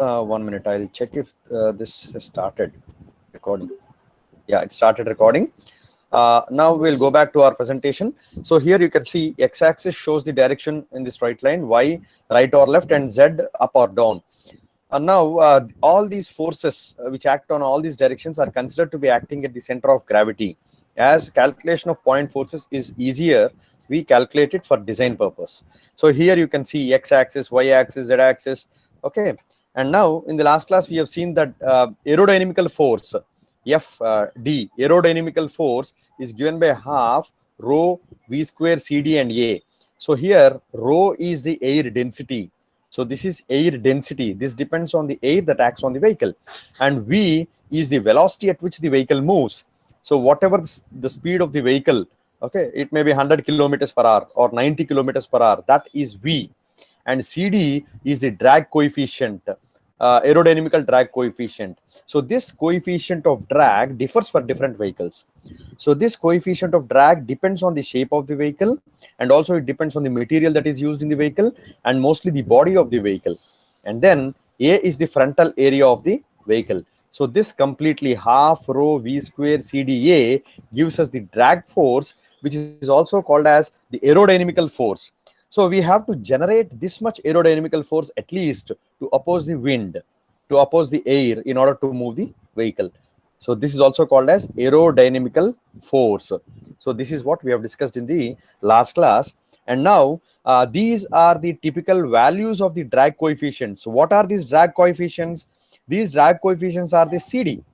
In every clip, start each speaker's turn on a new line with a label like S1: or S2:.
S1: 1 minute. I'll check if this has started recording. Yeah, it started recording. Now we'll go back to our presentation. So here you can see x-axis shows the direction in the straight line, y right or left, and z up or down. And now all these forces which act on all these directions are considered to be acting at the center of gravity. As calculation of point forces is easier, we calculate it for design purpose. So here you can see x-axis, y-axis, z-axis. Okay, and now in the last class we have seen that aerodynamical force FD, aerodynamical force, is given by half rho v square CD and A. So here rho is the air density. So this is air density. This depends on the air that acts on the vehicle, and V is the velocity at which the vehicle moves. So whatever the speed of the vehicle, okay, it may be 100 kilometers per hour or 90 kilometers per hour. That is V, and CD is the drag coefficient, aerodynamical drag coefficient. So this coefficient of drag differs for different vehicles. So this coefficient of drag depends on the shape of the vehicle, and also it depends on the material that is used in the vehicle, and mostly the body of the vehicle. And then A is the frontal area of the vehicle. So this completely half rho v square CDA gives us the drag force, which is also called as the aerodynamical force. So we have to generate this much aerodynamical force at least to oppose the wind, to oppose the air in order to move the vehicle. So this is also called as aerodynamical force. So this is what we have discussed in the last class. And now these are the typical values of the drag coefficients. What are these drag coefficients? These drag coefficients are the CD.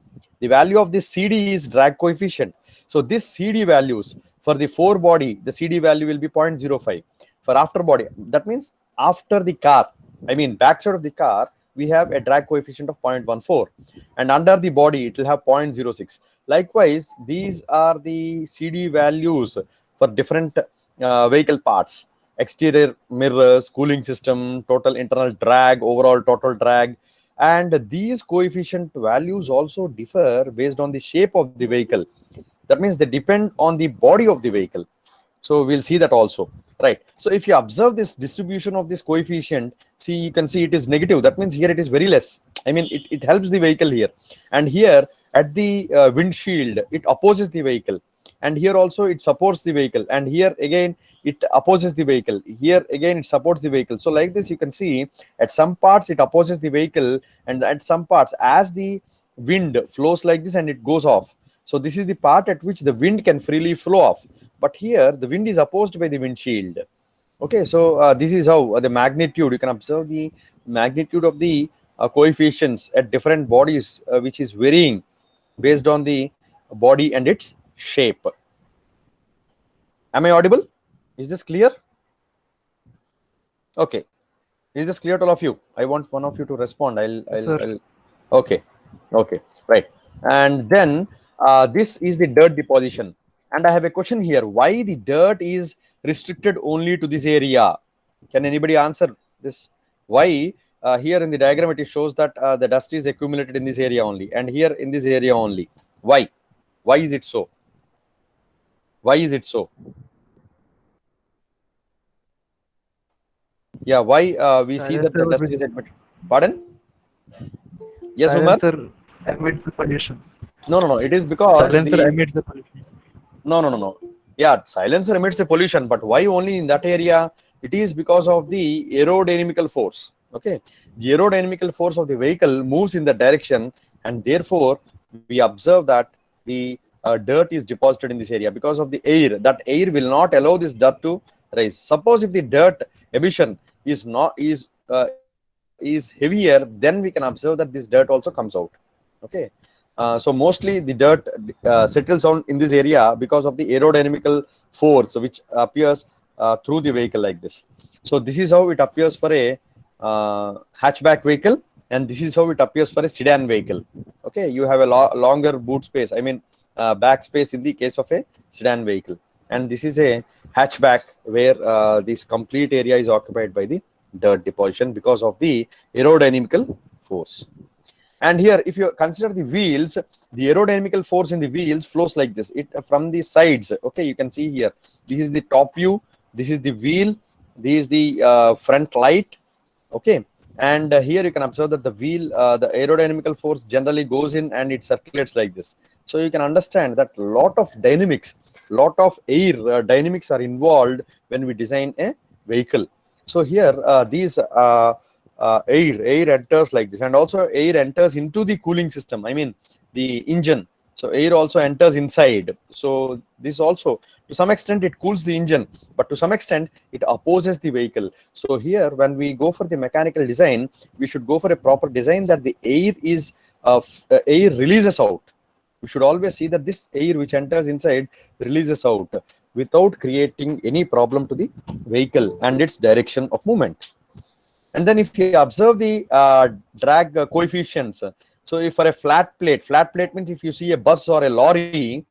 S1: The value of this CD is drag coefficient. So this CD values for the forebody, the CD value will be 0.05. For after body, that means after the car, I mean backside of the car, we have a drag coefficient of 0.14, and under the body it will have 0.06. Likewise, these are the CD values for different vehicle parts: exterior mirrors, cooling system, total internal drag, overall total drag. And these coefficient values also differ based on the shape of the vehicle. That means they depend on the body of the vehicle. So we'll see that also, right? So if you observe this distribution of this coefficient, see, you can see it is negative. That means here it is very less. I mean, it helps the vehicle here. And here at the windshield, it opposes the vehicle. And here also it supports the vehicle. And here again, it opposes the vehicle. Here again, it supports the vehicle. So like this, you can see at some parts it opposes the vehicle, and at some parts, as the wind flows like this and it goes off. So this is the part at which the wind can freely flow off. But here the wind is opposed by the windshield. Okay, so this is how the magnitude, you can observe the magnitude of the coefficients at different bodies, which is varying based on the body and its shape. Am I audible? Is this clear? Okay. Is this clear to all of you? I want one of you to respond. I'll okay. Okay. Right. And then this is the dirt deposition. And I have a question here. Why the dirt is restricted only to this area? Can anybody answer this? Why here in the diagram it shows that the dust is accumulated in this area only, and here in this area only? Why? Why is it so? Why is it so? Yeah, why we see that the dust is emitted? Pardon? Yes, Umar?
S2: Silencer emits the pollution.
S1: No. It is because
S2: silencer emits the pollution.
S1: No. Yeah, silencer emits the pollution, but why only in that area? It is because of the aerodynamical force. Okay, the aerodynamical force of the vehicle moves in the direction, and therefore we observe that the dirt is deposited in this area because of the air. That air will not allow this dirt to rise. Suppose if the dirt emission is heavier, then we can observe that this dirt also comes out. Okay. So mostly the dirt settles down in this area because of the aerodynamical force which appears through the vehicle like this. So this is how it appears for a hatchback vehicle, and this is how it appears for a sedan vehicle. Okay, you have a longer boot space, I mean back space in the case of a sedan vehicle, and this is a hatchback where this complete area is occupied by the dirt deposition because of the aerodynamical force. And here, if you consider the wheels, the aerodynamical force in the wheels flows like this. It from the sides. Okay, you can see here. This is the top view. This is the wheel. This is the front light. Okay, And here you can observe that the wheel, the aerodynamical force generally goes in and it circulates like this. So you can understand that lot of dynamics, lot of air dynamics are involved when we design a vehicle. So here these air enters like this, and also air enters into the cooling system. I mean the engine. So air also enters inside. So this also, to some extent, it cools the engine, but to some extent, it opposes the vehicle. So here, when we go for the mechanical design, we should go for a proper design that the air is air releases out. We should always see that this air which enters inside releases out without creating any problem to the vehicle and its direction of movement. And then if you observe the drag coefficients, so if for a flat plate means if you see a bus or a lorry,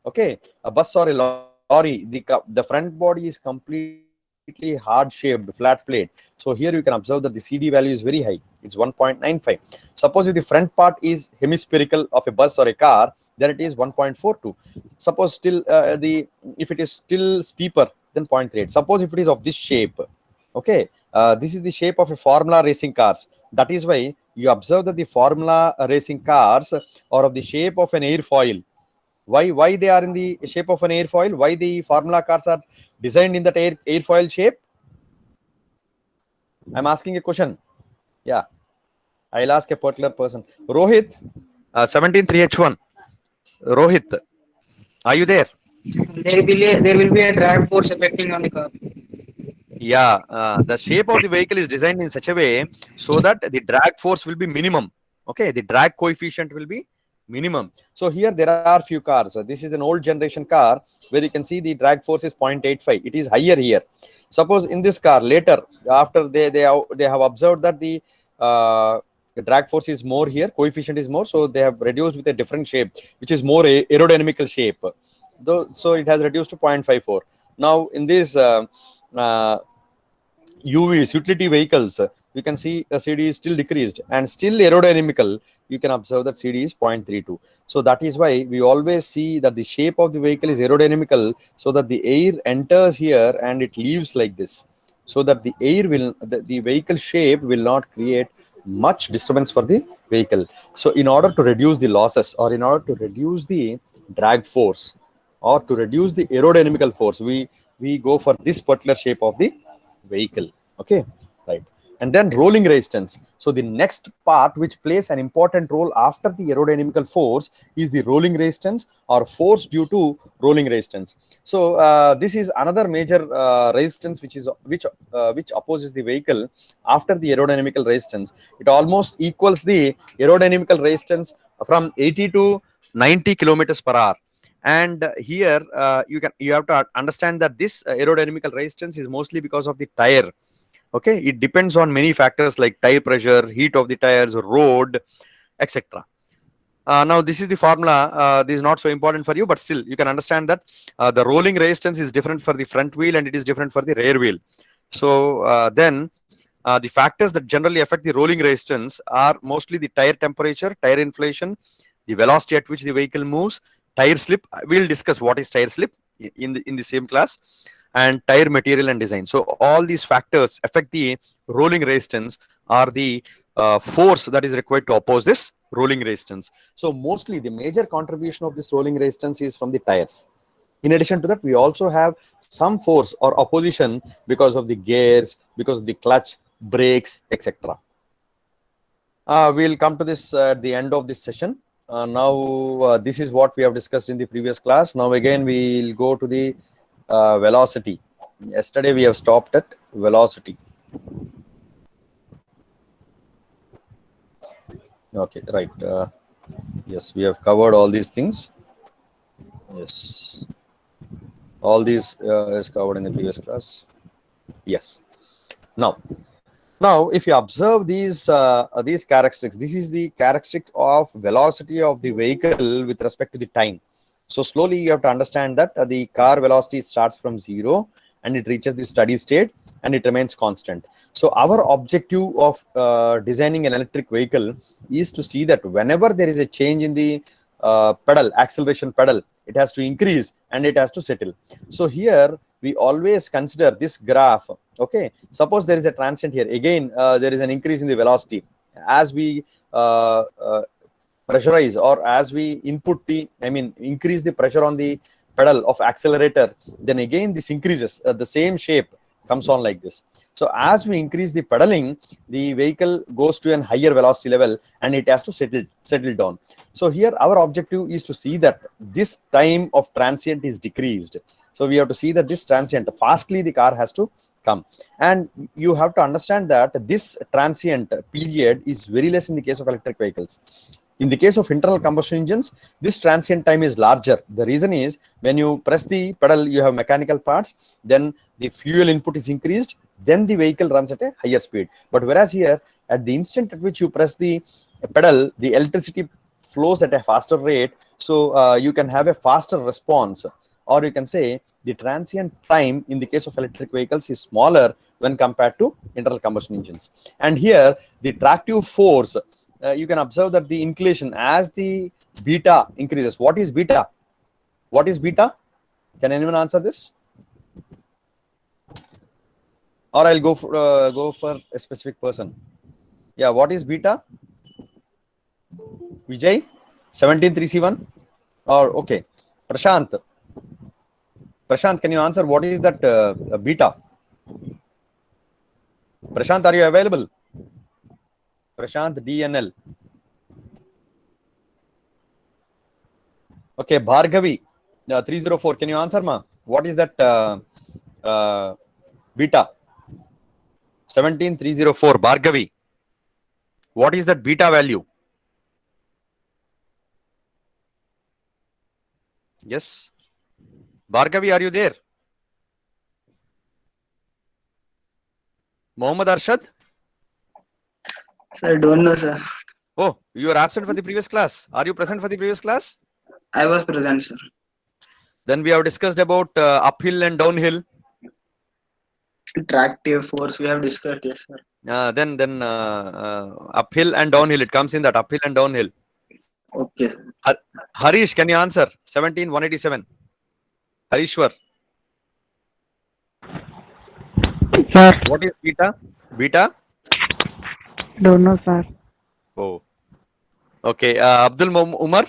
S1: okay, a bus or a lorry, the front body is completely hard shaped flat plate. So here you can observe that the CD value is very high. It's 1.95. Suppose if the front part is hemispherical of a bus or a car, then it is 1.42. Suppose still if it is still steeper, then 0.38. Suppose if it is of this shape, okay, this is the shape of a Formula racing cars. That is why you observe that the Formula racing cars are of the shape of an airfoil. Why they are in the shape of an airfoil? Why the Formula cars are designed in that airfoil shape? I'm asking a question. Yeah, I'll ask a particular person. Rohit, 173H1. Rohit, are you there?
S3: There will be a drag force affecting on the car.
S1: Yeah, the shape of the vehicle is designed in such a way so that the drag force will be minimum. Okay, the drag coefficient will be minimum. So here there are few cars. This is an old generation car where you can see the drag force is 0.85. It is higher here. Suppose in this car later, after they have observed that the drag force is more here, coefficient is more, so they have reduced with a different shape, which is more aerodynamical shape. So it has reduced to 0.54. Now in this UVs, utility vehicles, you can see the CD is still decreased and still aerodynamical. You can observe that CD is 0.32. So that is why we always see that the shape of the vehicle is aerodynamical, so that the air enters here and it leaves like this, so that the air will, the vehicle shape will not create much disturbance for the vehicle. So in order to reduce the losses, or in order to reduce the drag force, or to reduce the aerodynamical force, we go for this particular shape of the vehicle. Okay, right. And then rolling resistance. So the next part which plays an important role after the aerodynamical force is the rolling resistance, or force due to rolling resistance. So this is another major resistance which opposes the vehicle after the aerodynamical resistance. It almost equals the aerodynamical resistance from 80 to 90 kilometers per hour. And here you have to understand that this aerodynamical resistance is mostly because of the tire. Okay, it depends on many factors like tire pressure, heat of the tires, road, etc. Now this is the formula. This is not so important for you, but still you can understand that the rolling resistance is different for the front wheel and it is different for the rear wheel. So then the factors that generally affect the rolling resistance are mostly the tire temperature, tire inflation, the velocity at which the vehicle moves, tire slip. We'll discuss what is tire slip in the same class, and tire material and design. So all these factors affect the rolling resistance, or the force that is required to oppose this rolling resistance. So mostly the major contribution of this rolling resistance is from the tires. In addition to that, we also have some force or opposition because of the gears, because of the clutch, brakes, etc. We'll come to this at the end of this session. Now this is what we have discussed in the previous class. Now again we'll go to the velocity. Yesterday we have stopped at velocity. Okay, right. Yes, we have covered all these things. Yes, all these is covered in the previous class. Yes. Now, if you observe these characteristics, this is the characteristic of velocity of the vehicle with respect to the time. So slowly you have to understand that the car velocity starts from 0 and it reaches the steady state and it remains constant. So our objective of designing an electric vehicle is to see that whenever there is a change in the acceleration pedal, it has to increase and it has to settle. So here we always consider this graph. Okay, suppose there is a transient here. Again, there is an increase in the velocity as we pressurize, or as we input the, increase the pressure on the pedal of accelerator. Then again, this increases. The same shape comes on like this. So as we increase the pedaling, the vehicle goes to an higher velocity level and it has to settle down. So here our objective is to see that this time of transient is decreased. So we have to see that this transient, fastly the car has to come. And you have to understand that this transient period is very less in the case of electric vehicles. In the case of internal combustion engines, this transient time is larger. The reason is, when you press the pedal, you have mechanical parts, then the fuel input is increased, then the vehicle runs at a higher speed. But whereas here, at the instant at which you press the pedal, the electricity flows at a faster rate. So you can have a faster response, or you can say the transient time in the case of electric vehicles is smaller when compared to internal combustion engines. And here, the tractive force, you can observe that the inclination as the beta increases. What is beta? What is beta? Can anyone answer this? Or I'll go for a specific person. Yeah, what is beta? Vijay, 173C1? Or okay, Prashant. Prashant, can you answer what is that beta? Prashant, are you available? Prashant, DNL. Okay, Bhargavi, 304. Can you answer, ma? What is that beta? 17304. Bhargavi. What is that beta value? Yes. Bhargavi, are you there? Mohammad Arshad?
S3: Sir, I don't know, sir.
S1: Oh, you are absent for the previous class. Are you present for the previous class?
S3: I was present, sir.
S1: Then we have discussed about uphill and downhill.
S3: Tractive force we have discussed, yes, sir.
S1: Then uphill and downhill. It comes in that uphill and downhill.
S3: Okay, sir.
S1: Harish, can you answer? 17187. Harishwar.
S2: Sir,
S1: What is beta? Beta?
S2: don't know, sir.
S1: Oh. Okay. Umar.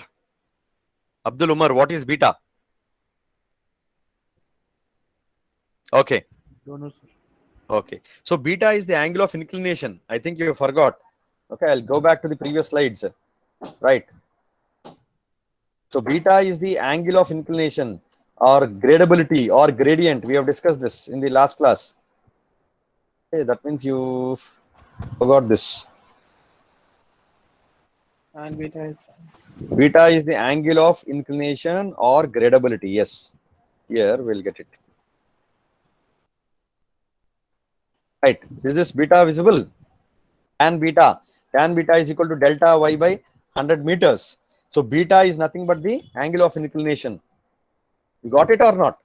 S1: Abdul Umar, what is beta? Okay.
S2: Don't know, sir.
S1: Okay. So beta is the angle of inclination. I think you forgot. Okay, I'll go back to the previous slides. Right. So beta is the angle of inclination, or gradability, or gradient. We have discussed this in the last class. Okay, that means you forgot this.
S3: And
S1: Beta is the angle of inclination or gradability. Yes. Here we'll get it. Right. Is this beta visible? Tan beta. Tan beta is equal to delta y by 100 meters. So beta is nothing but the angle of inclination. You got it or not?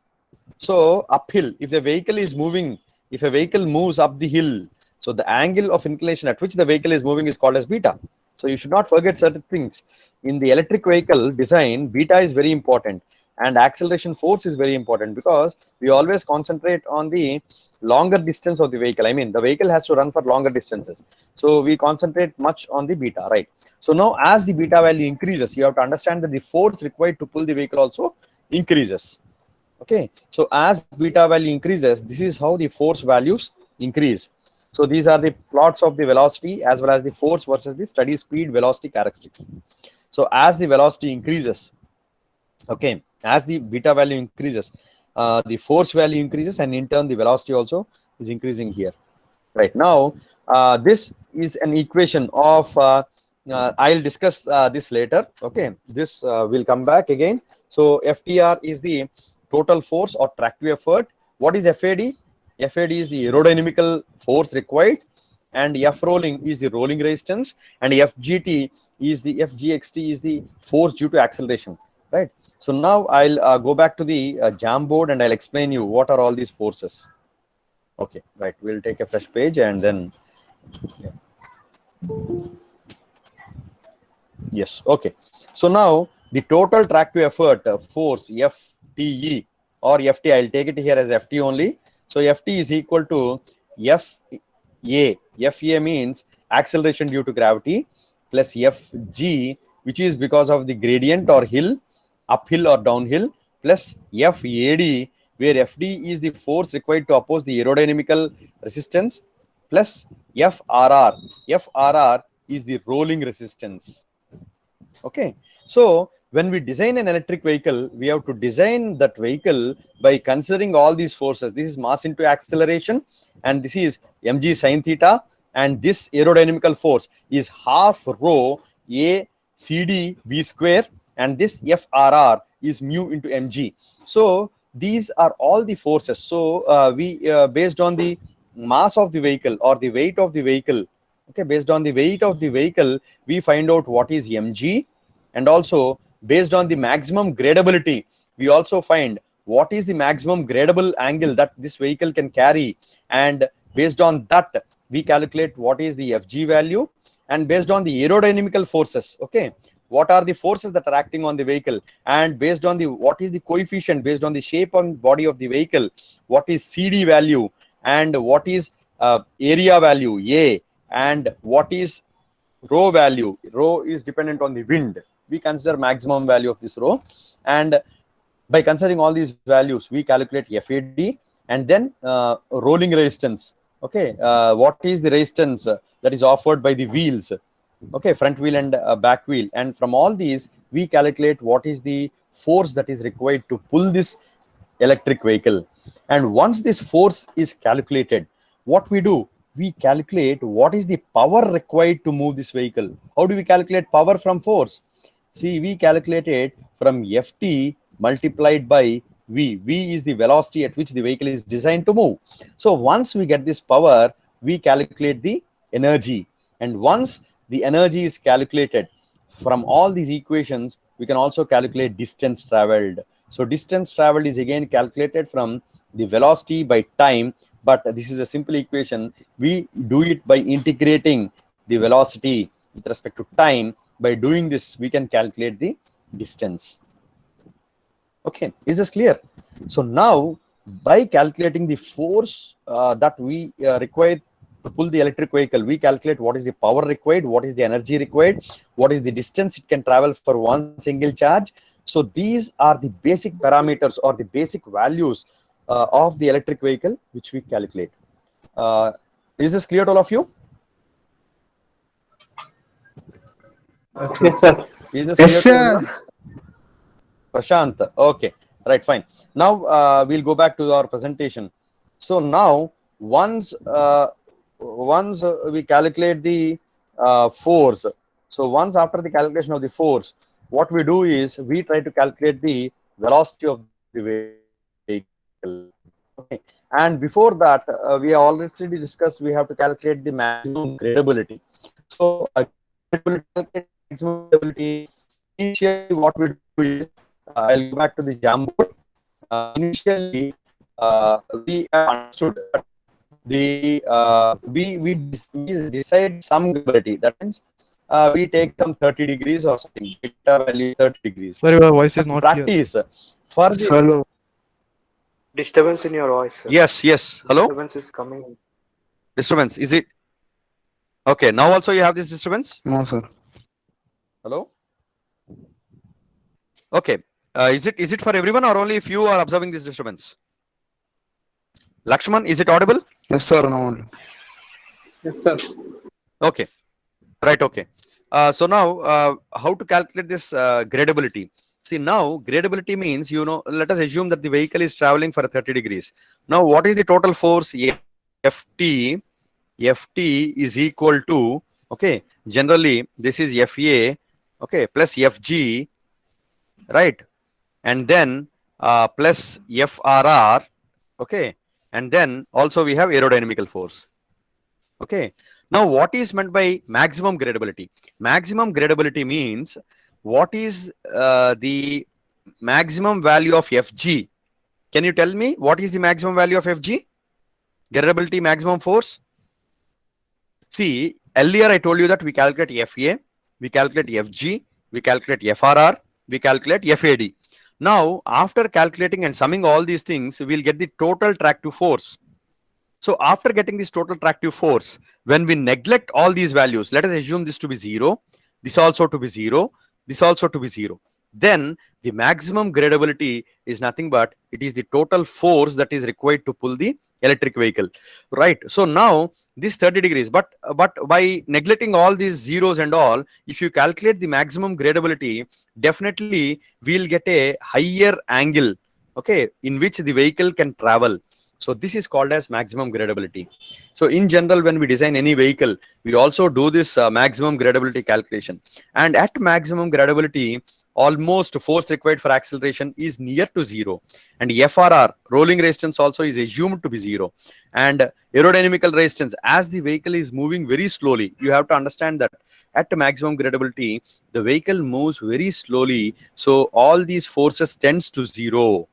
S1: So uphill, if the vehicle is moving, if a vehicle moves up the hill, so the angle of inclination at which the vehicle is moving is called as beta. So you should not forget certain things. In the electric vehicle design, beta is very important, and acceleration force is very important, because we always concentrate on the longer distance of the vehicle. I mean, the vehicle has to run for longer distances. So we concentrate much on the beta, right? So now as the beta value increases, you have to understand that the force required to pull the vehicle also increases. Okay. So as beta value increases, this is how the force values increase. So these are the plots of the velocity as well as the force versus the steady speed velocity characteristics. So as the velocity increases, okay, as the beta value increases, the force value increases, and in turn the velocity also is increasing here. Right now, this is an equation of, I'll discuss this later. Okay, this will come back again. So FTR is the total force or tractive effort. What is FAD? FAD is the aerodynamical force required, and F rolling is the rolling resistance, and FGT is the FGXT is the force due to acceleration. Right. So now I'll go back to the Jamboard and I'll explain you what are all these forces. Okay, right. We'll take a fresh page and then. Yeah. Yes. Okay. So now the total tractive effort force FTE or ft. I'll take it here as ft only. So ft is equal to fa. Fa means acceleration due to gravity, plus fg, which is because of the gradient or hill, uphill or downhill, plus fad, where fd is the force required to oppose the aerodynamical resistance, plus frr. Frr is the rolling resistance. Okay, so when we design an electric vehicle, we have to design that vehicle by considering all these forces. This is mass into acceleration, and this is mg sine theta, and this aerodynamical force is half rho a cd v square, and this frr is mu into mg. So these are all the forces. So we based on the mass of the vehicle or the weight of the vehicle, okay, based on the weight of the vehicle, we find out what is mg, and also based on the maximum gradability, we also find what is the maximum gradable angle that this vehicle can carry, and based on that we calculate what is the fg value, and based on the aerodynamical forces, okay, what are the forces that are acting on the vehicle, and based on the what is the coefficient based on the shape and body of the vehicle, what is cd value, and what is area value a, and what is rho value. Rho is dependent on the wind. We consider maximum value of this rho, and by considering all these values, we calculate FAD, and then rolling resistance. Okay, what is the resistance that is offered by the wheels? Okay, front wheel and back wheel, and from all these, we calculate what is the force that is required to pull this electric vehicle. And once this force is calculated, what we do? We calculate what is the power required to move this vehicle. How do we calculate power from force? See, we calculate it from Ft multiplied by V. V is the velocity at which the vehicle is designed to move. So once we get this power, we calculate the energy. And once the energy is calculated, from all these equations, we can also calculate distance traveled. So distance traveled is again calculated from the velocity by time, but this is a simple equation. We do it by integrating the velocity with respect to time. By doing this, we can calculate the distance. Okay, is this clear? So now, by calculating the force that we require to pull the electric vehicle, we calculate what is the power required, what is the energy required, what is the distance it can travel for one single charge. So these are the basic parameters or the basic values of the electric vehicle which we calculate. Is this clear to all of you?
S3: Yes, sir.
S1: Is this
S4: Yes,
S1: clear to everyone?
S4: sir.
S1: Prashant, okay, right, fine. Now we'll go back to our presentation. So now once we calculate the force, so once after the calculation of the force, what we do is we try to calculate the velocity of the vehicle. Okay. And before that, we have already discussed we have to calculate the maximum gradability. So maximum gradability, initially what we do is I'll go back to the Jamboard. Initially, we understood that we decide some gravity. That means we take some 30 degrees or something. Beta value 30 degrees.
S2: Sorry, your voice is not clear.
S1: Practice for the
S2: Hello.
S5: Disturbance in your voice, sir.
S1: yes. Hello,
S5: Disturbance is coming.
S1: disturbance. Is it okay? Now also you have this disturbance.
S2: No, sir.
S1: Hello. Okay. Is it for everyone or only if you are observing this disturbance? Lakshman, is it audible?
S2: Yes, sir. No.
S3: Yes, sir.
S1: Okay. Right. Okay. So now, how to calculate this gradability? See, now gradability means, let us assume that the vehicle is traveling for 30 degrees. Now, what is the total force? Ft. Ft is equal to, okay, generally this is Fa, okay, plus Fg, right? And then plus FRR, okay, and then also we have aerodynamical force. Okay, now what is meant by maximum gradability? Maximum gradability means what is the maximum value of Fg? Can you tell me what is the maximum value of Fg? Gradability maximum force? See, earlier I told you that we calculate Fa, we calculate Fg, we calculate FRR, we calculate FAD. Now, after calculating and summing all these things, we'll get the total tractive force. So after getting this total tractive force, when we neglect all these values, let us assume this to be 0, this also to be 0, this also to be 0. Then the maximum gradability is nothing but it is the total force that is required to pull the electric vehicle, right? So now this 30 degrees, but by neglecting all these zeros and all, if you calculate the maximum gradability, definitely we'll get a higher angle, okay, in which the vehicle can travel. So this is called as maximum gradability. So in general, when we design any vehicle, we also do this maximum gradability calculation. And at maximum gradability, almost force required for acceleration is near to 0. And FRR, rolling resistance, also is assumed to be 0. And aerodynamical resistance, as the vehicle is moving very slowly, you have to understand that at maximum gradability, the vehicle moves very slowly. So all these forces tends to 0.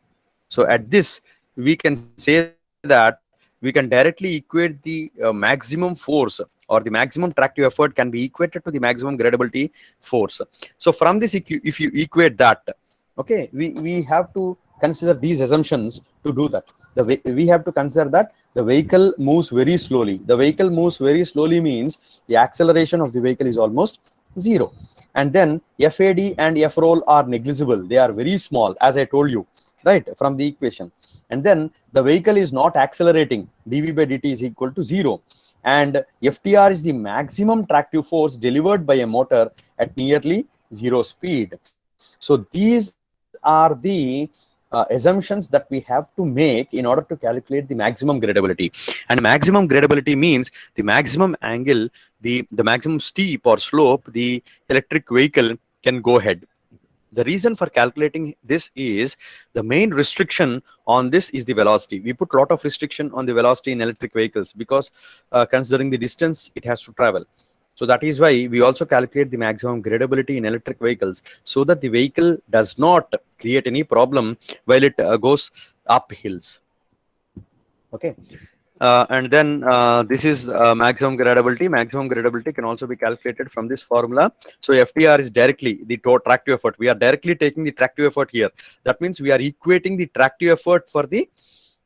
S1: So at this, we can say that we can directly equate the maximum force or the maximum tractive effort can be equated to the maximum gradability force. So from this, if you equate that, okay, we have to consider these assumptions to do that. We have to consider that the vehicle moves very slowly. The vehicle moves very slowly means the acceleration of the vehicle is almost 0. And then FAD and FROL are negligible. They are very small, as I told you, right, from the equation. And then the vehicle is not accelerating. dV by dt is equal to 0. And FTR is the maximum tractive force delivered by a motor at nearly 0 speed. So these are the assumptions that we have to make in order to calculate the maximum gradability. And maximum gradability means the maximum angle, the maximum steep or slope the electric vehicle can go ahead. The reason for calculating this is the main restriction on this is the velocity. We put a lot of restriction on the velocity in electric vehicles because considering the distance it has to travel. So that is why we also calculate the maximum gradability in electric vehicles so that the vehicle does not create any problem while it goes up hills. Okay. And then this is maximum gradability. Maximum gradability can also be calculated from this formula. So FTR is directly the tractive effort. We are directly taking the tractive effort here. That means we are equating the tractive effort for the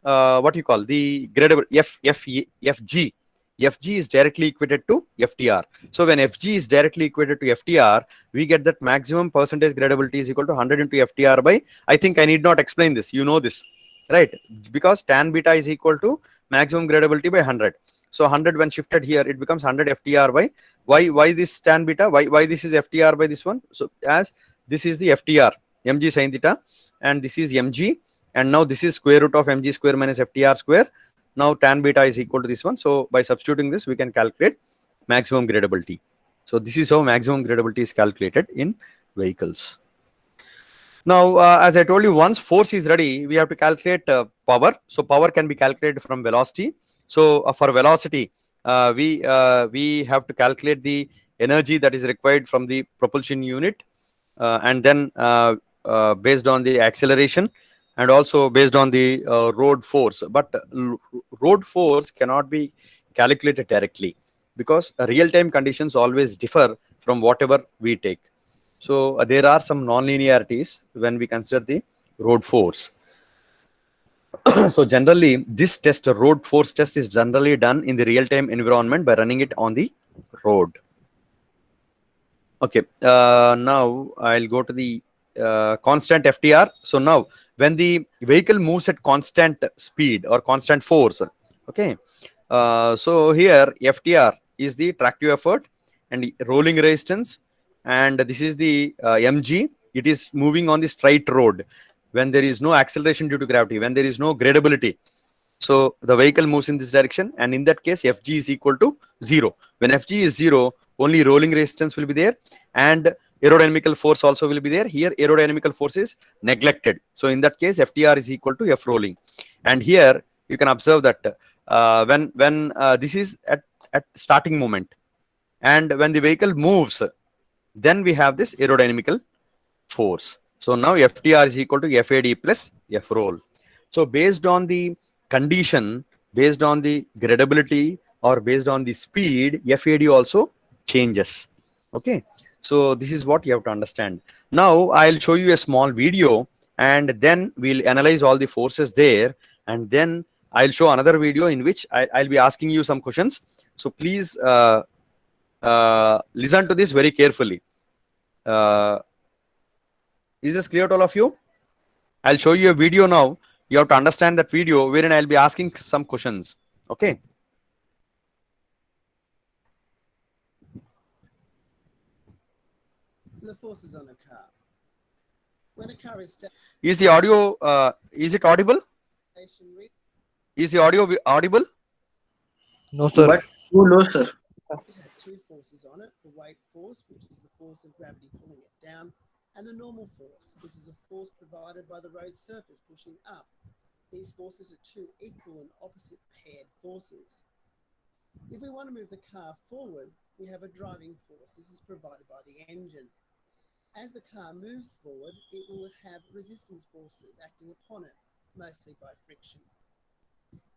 S1: what you call the gradable FG. FG is directly equated to FTR. So when FG is directly equated to FTR, we get that maximum percentage gradability is equal to 100 into FTR by, I think I need not explain this. You know this, right? Because tan beta is equal to maximum gradability by 100. So 100 when shifted here, it becomes 100 FTR by, why this tan beta? Why this is FTR by this one? So as this is the FTR, mg sin theta, and this is mg, and now this is square root of mg square minus FTR square. Now tan beta is equal to this one. So by substituting this, we can calculate maximum gradability. So this is how maximum gradability is calculated in vehicles. Now, as I told you, once force is ready, we have to calculate power. So power can be calculated from velocity. So for velocity, we have to calculate the energy that is required from the propulsion unit, and then based on the acceleration, and also based on the road force. But road force cannot be calculated directly because real-time conditions always differ from whatever we take. So there are some non-linearities when we consider the road force. So generally, this test, road force test, is generally done in the real-time environment by running it on the road. Okay, now I'll go to the constant FTR. So now when the vehicle moves at constant speed or constant force, okay, so here FTR is the tractive effort and the rolling resistance, and this is the mg. It is moving on the straight road when there is no acceleration due to gravity, when there is no gradability. So the vehicle moves in this direction, and in that case fg is equal to 0. When fg is 0, only rolling resistance will be there and aerodynamical force also will be there. Here aerodynamical force is neglected, so in that case FTR is equal to F rolling. And here you can observe that when this is at starting moment, and when the vehicle moves, then we have this aerodynamical force. So now FTR is equal to FAD plus F roll. So based on the condition, based on the gradability, or based on the speed, FAD also changes. Okay, so this is what you have to understand. Now I'll show you a small video, and then we'll analyze all the forces there, and then I'll show another video in which I'll be asking you some questions. So please listen to this very carefully. Is this clear to all of you? I'll show you a video now. You have to understand that video wherein I'll be asking some questions. Okay.
S4: The forces on a car. When a car is
S1: Is the audio, is it audible?
S4: stationary,
S1: Is the audio audible?
S2: No, sir.
S6: But too low, sir.
S4: it has two forces on it, the weight force, which is the force of gravity pulling it down, and the normal force. This is a force provided by the road surface pushing up. These forces are two equal and opposite paired forces. If we want to move the car forward, we have a driving force. This is provided by the engine. As the car moves forward, it will have resistance forces acting upon it, mostly by friction.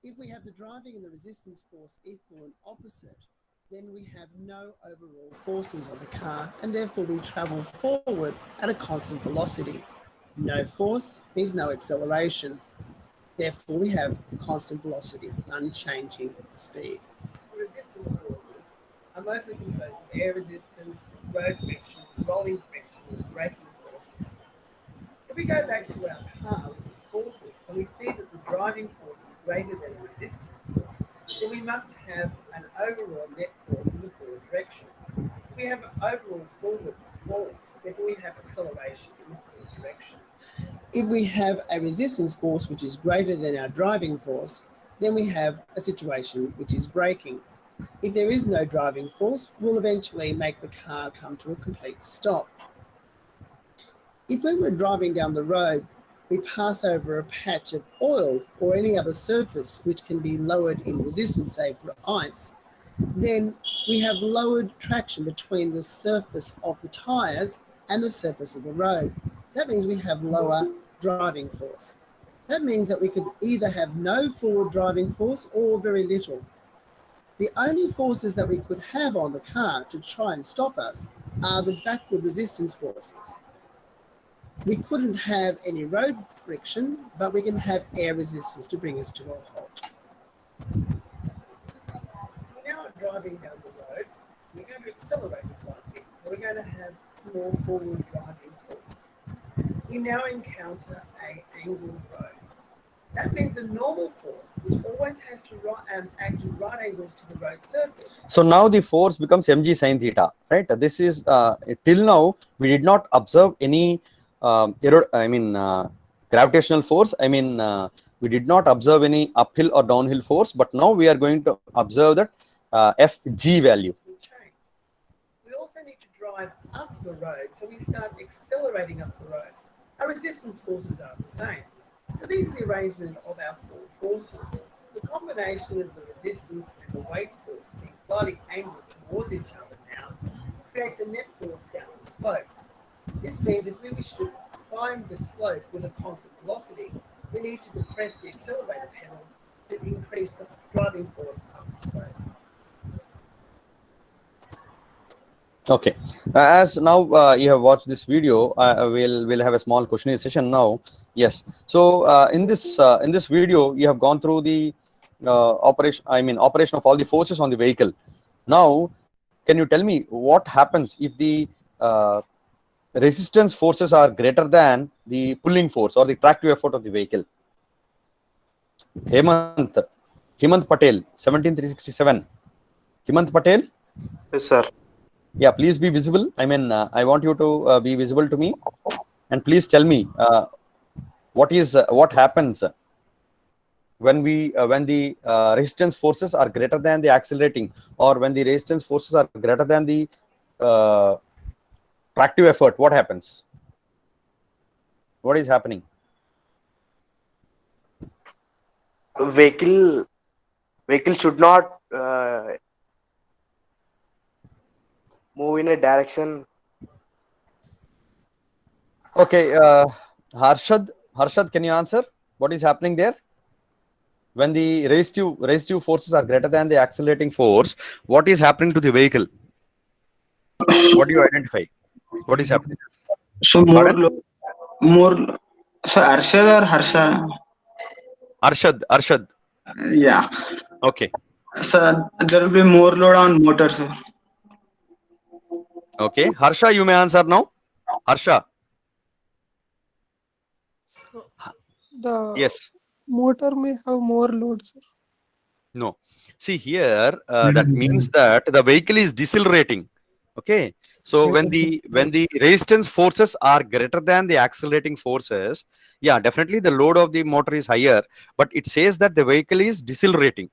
S4: If we have the driving and the resistance force equal and opposite, then we have no overall forces on the car, and therefore we travel forward at a constant velocity. No force means no acceleration. Therefore, we have constant velocity, unchanging speed. Resistance forces are mostly composed of air resistance, road friction, rolling friction, and braking forces. If we go back to our car with its forces, and we see that the driving force is greater than the resistance force, then we must have an overall net force in the forward direction. If we have an overall forward force, therefore we have acceleration in the forward direction. If we have a resistance force which is greater than our driving force, then we have a situation which is braking. If there is no driving force, we'll eventually make the car come to a complete stop. If when we're driving down the road, we pass over a patch of oil or any other surface which can be lowered in resistance, say for ice, then we have lowered traction between the surface of the tyres and the surface of the road. That means we have lower driving force. That means that we could either have no forward driving force or very little. The only forces that we could have on the car to try and stop us are the backward resistance forces. We couldn't have any road friction, but we can have air resistance to bring us to a halt. We now are driving down the road. We're going to accelerate slightly, so we're going to have small forward driving force. We now encounter an angled road. That means a normal force, which always has to act at right angles to the road surface.
S1: So now the force becomes mg sin theta, right? This is till now we did not observe any gravitational force. We did not observe any uphill or downhill force, but now we are going to observe that Fg value.
S4: Will change. We also need to drive up the road, so we start accelerating up the road. Our resistance forces are the same. So these are the arrangement of our four forces. The combination of the resistance and the weight force being slightly angled towards each other now creates a net force down the slope. This means if we wish to climb the slope with a constant velocity, we need to depress the accelerator pedal to increase the driving force up the slope.
S1: Okay, as now you have watched this video, we'll have a small questionnaire session now. Yes, so in this video you have gone through the operation of all the forces on the vehicle. Now can you tell me what happens if the resistance forces are greater than the pulling force or the tractive effort of the vehicle? Hemant Patel, 17367. Hemant Patel?
S5: Yes, sir.
S1: Yeah, please be visible. I want you to be visible to me, and please tell me what happens when the resistance forces are greater than the accelerating, or when the resistance forces are greater than the tractive effort. What happens? What is happening?
S5: Vehicle should not move in a direction.
S1: Okay, Harshad, can you answer? What is happening there? When the resistive forces are greater than the accelerating force, what is happening to the vehicle? What do you identify? What is happening?
S6: So
S1: Pardon?
S6: more So Arshad or Harsha?
S1: Arshad.
S6: Yeah.
S1: Okay.
S6: So there will be more load on motor, sir.
S1: Okay. Harsha, you may answer now. Harsha.
S7: The
S1: Yes.
S7: motor may have more load, sir.
S1: No. See here, that means that the vehicle is decelerating. Okay. So when the resistance forces are greater than the accelerating forces, yeah, definitely the load of the motor is higher, but it says that the vehicle is decelerating.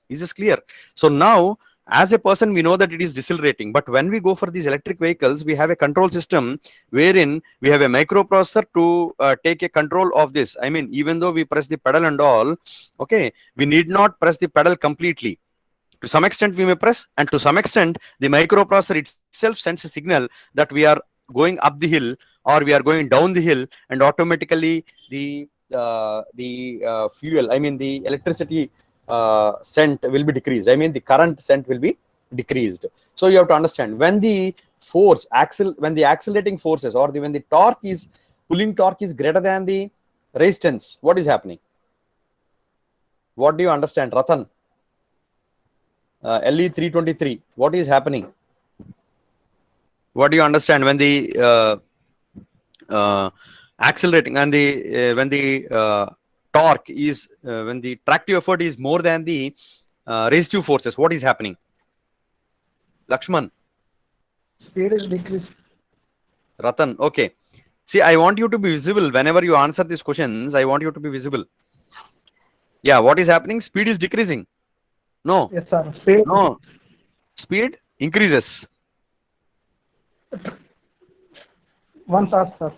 S1: Is this clear? So now, as a person, we know that it is decelerating, but when we go for these electric vehicles, we have a control system wherein we have a microprocessor to take a control of this. I mean, even though we press the pedal and all, okay, we need not press the pedal completely. To some extent we may press, and to some extent the microprocessor itself sends a signal that we are going up the hill or we are going down the hill, and automatically the fuel, I mean the electricity sent will be decreased. I mean the current sent will be decreased. So you have to understand, when the when the accelerating forces or when the pulling torque is greater than the resistance, what is happening? What do you understand, Ratan? LE 323, what is happening? What do you understand when the accelerating and the when the torque is when the tractive effort is more than the resistive forces, what is happening? Lakshman.
S3: Speed is decreased.
S1: Ratan, okay. See, I want you to be visible whenever you answer these questions. I want you to be visible. Yeah, what is happening? Speed is decreasing. No.
S3: Yes, sir. Speed.
S1: No. Speed increases.
S3: Once asked, sir.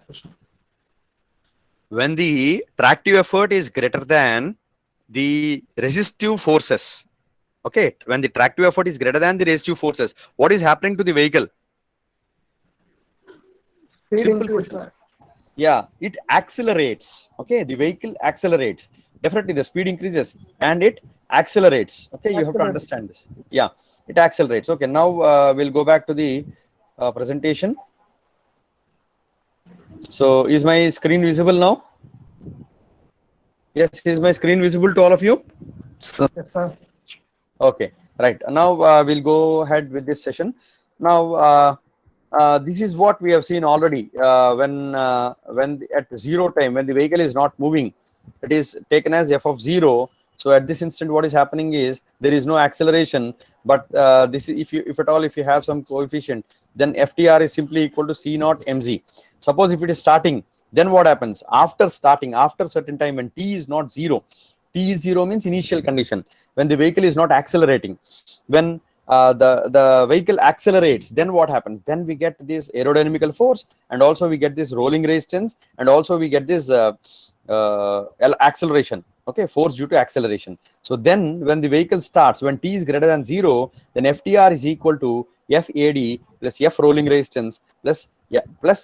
S1: When the tractive effort is greater than the resistive forces. Okay, when the tractive effort is greater than the resistive forces, what is happening to the vehicle?
S3: Speed
S1: Simple
S3: increased,
S1: question.
S3: sir.
S1: Yeah, it accelerates. Okay, the vehicle accelerates. Definitely the speed increases and it accelerates. Okay, you have to
S3: Accelerates.
S1: understand this. Yeah, it accelerates. Okay, now we'll go back to the presentation. So is my screen visible now? Yes, is my screen visible to all of you?
S2: Sir.
S3: Yes, sir.
S1: Okay, right. Now we'll go ahead with this session. Now this is what we have seen already. When at zero time, when the vehicle is not moving, it is taken as f of 0. So at this instant, what is happening is there is no acceleration. But this is if at all if you have some coefficient, then FTR is simply equal to C naught mg. Suppose if it is starting, then what happens after starting, after certain time when t is not 0? T is 0 means initial condition, when the vehicle is not accelerating. When the vehicle accelerates, then what happens? Then we get this aerodynamical force, and also we get this rolling resistance, and also we get this acceleration. Okay, force due to acceleration. So then when the vehicle starts, when t is greater than 0, then FTR is equal to FAD plus F rolling resistance plus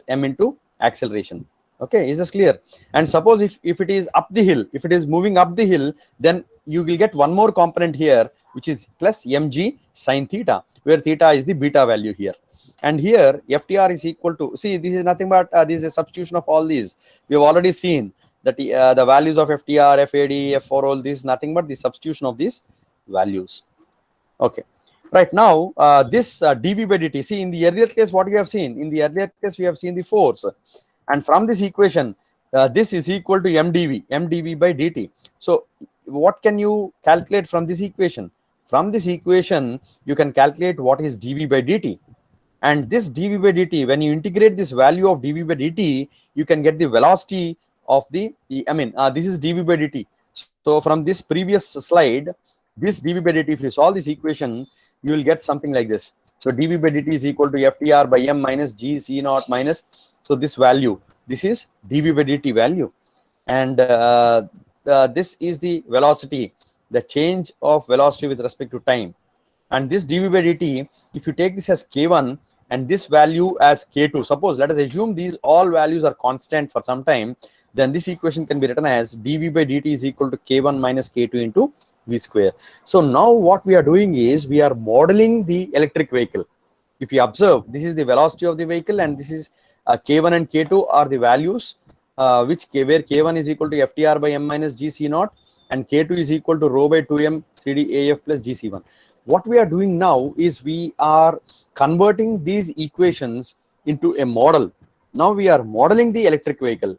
S1: M into acceleration. Okay, is this clear? And suppose if it is up the hill, if it is moving up the hill, then you will get one more component here, which is plus mg sine theta, where theta is the beta value here. And here FTR is equal to, see, this is nothing but this is a substitution of all these. We have already seen that the values of FTR, FAD, F4, all this is nothing but the substitution of these values. Okay. Right now, this dV by dt, see, in the earlier case, what we have seen? In the earlier case, we have seen the force. And from this equation, this is equal to mdv by dt. So what can you calculate from this equation? From this equation, you can calculate what is dv by dt. And this dv by dt, when you integrate this value of dv by dt, you can get the velocity of the, I mean, this is dv by dt. So from this previous slide, this dv by dt, if you solve this equation, you will get something like this. So dv by dt is equal to FTR by m minus g c naught minus, so this value, this is dv by dt value. And this is the velocity, the change of velocity with respect to time. And this dv by dt, if you take this as k1 and this value as k2, suppose let us assume these all values are constant for some time, then this equation can be written as dv by dt is equal to k1 minus k2 into v square. So now what we are doing is we are modeling the electric vehicle. If you observe, this is the velocity of the vehicle, and this is k1 and k2 are the values where K1 is equal to FTR by M minus GC naught and K2 is equal to rho by 2M CDAF plus GC1. What we are doing now is we are converting these equations into a model. Now we are modeling the electric vehicle.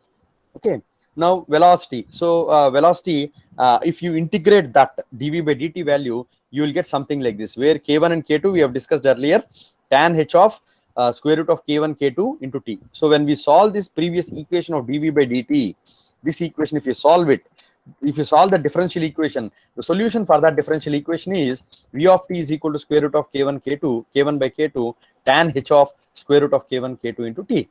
S1: Okay. Now velocity. So velocity, if you integrate that dv by dt value, you will get something like this, where K1 and K2 we have discussed earlier, tan h of square root of K1 K2 into t. So when we solve this previous equation of dv by dt, this equation, if you solve it, if you solve the differential equation, the solution for that differential equation is v of t is equal to square root of K1 K2, K1 by K2, tan h of square root of K1 K2 into t.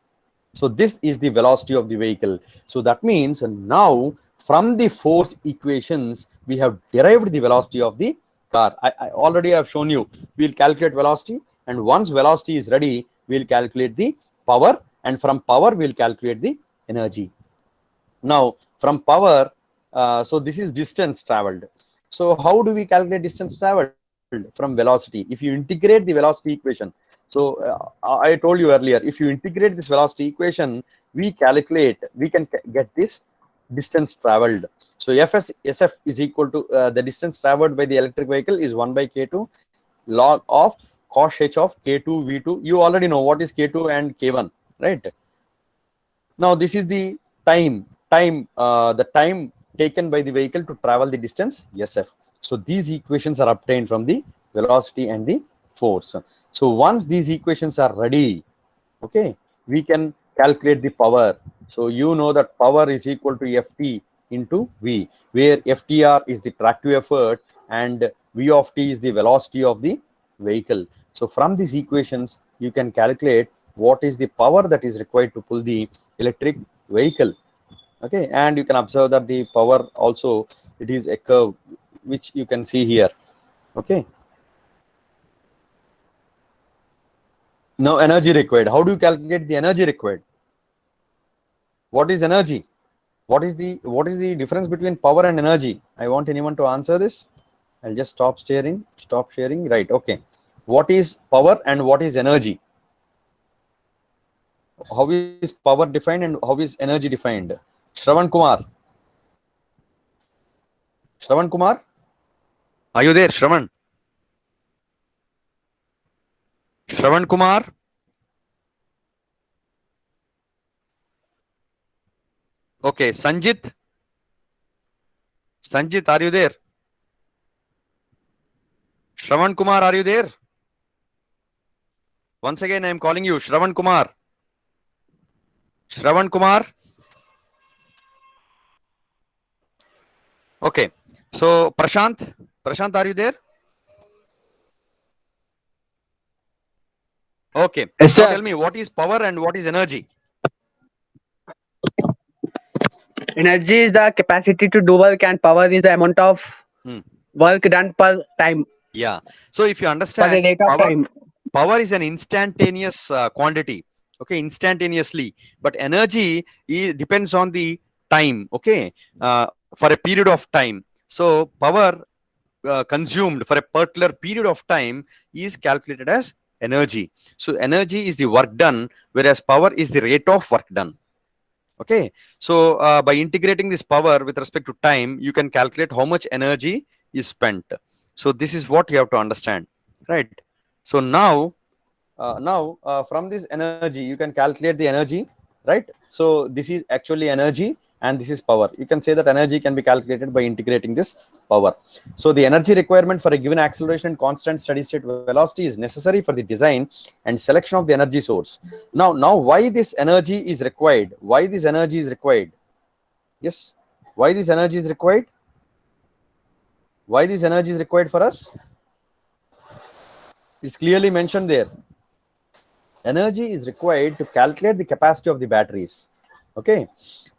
S1: So this is the velocity of the vehicle. So that means now from the force equations, we have derived the velocity of the car. I already have shown you, we'll calculate velocity, and once velocity is ready, we'll calculate the power, and from power, we'll calculate the energy. Now from power, so this is distance traveled. So how do we calculate distance traveled? From velocity. If you integrate the velocity equation, so I told you earlier, if you integrate this velocity equation, we can get this distance traveled. So SF is equal to the distance traveled by the electric vehicle is 1 by K2 log of cos h of K2 V2. You already know what is K2 and K1, right? Now this is the time taken by the vehicle to travel the distance SF. So these equations are obtained from the velocity and the force. So once these equations are ready, okay, we can calculate the power. So you know that power is equal to Ft into V, where FTR is the tractive effort and V of t is the velocity of the vehicle. So from these equations, you can calculate what is the power that is required to pull the electric vehicle. Okay, and you can observe that the power also, it is a curve which you can see here. Okay. Now energy required. How do you calculate the energy required? What is energy? What is the difference between power and energy? I want anyone to answer this. I'll just stop sharing. Right. Okay. What is power and what is energy? How is power defined and how is energy defined? Shravan Kumar. Are you there, Shravan? Shravan Kumar? Okay, Sanjit, are you there? Shravan Kumar, are you there? Once again, I am calling you, Shravan Kumar. Okay, so Prashant, are you there? Okay,
S3: Yes,
S1: now
S3: sir.
S1: tell me, what is power and what is energy?
S3: Energy is the capacity to do work, and power is the amount of work done per time,
S1: Yeah, so if you
S3: per the
S1: understand,
S3: rate of time.
S1: power is an instantaneous quantity, okay, instantaneously, but energy depends on the time, okay, for a period of time. So power consumed for a particular period of time is calculated as energy. So energy is the work done, whereas power is the rate of work done. Okay, so by integrating this power with respect to time, you can calculate how much energy is spent. So this is what you have to understand, right? So now from this energy, you can calculate the energy, right? So this is actually energy and this is power. You can say that energy can be calculated by integrating this power. So the energy requirement for a given acceleration and constant steady state velocity is necessary for the design and selection of the energy source. Now why this energy is required? Yes, why this energy is required? Why this energy is required for us? It's clearly mentioned there. Energy is required to calculate the capacity of the batteries. Okay,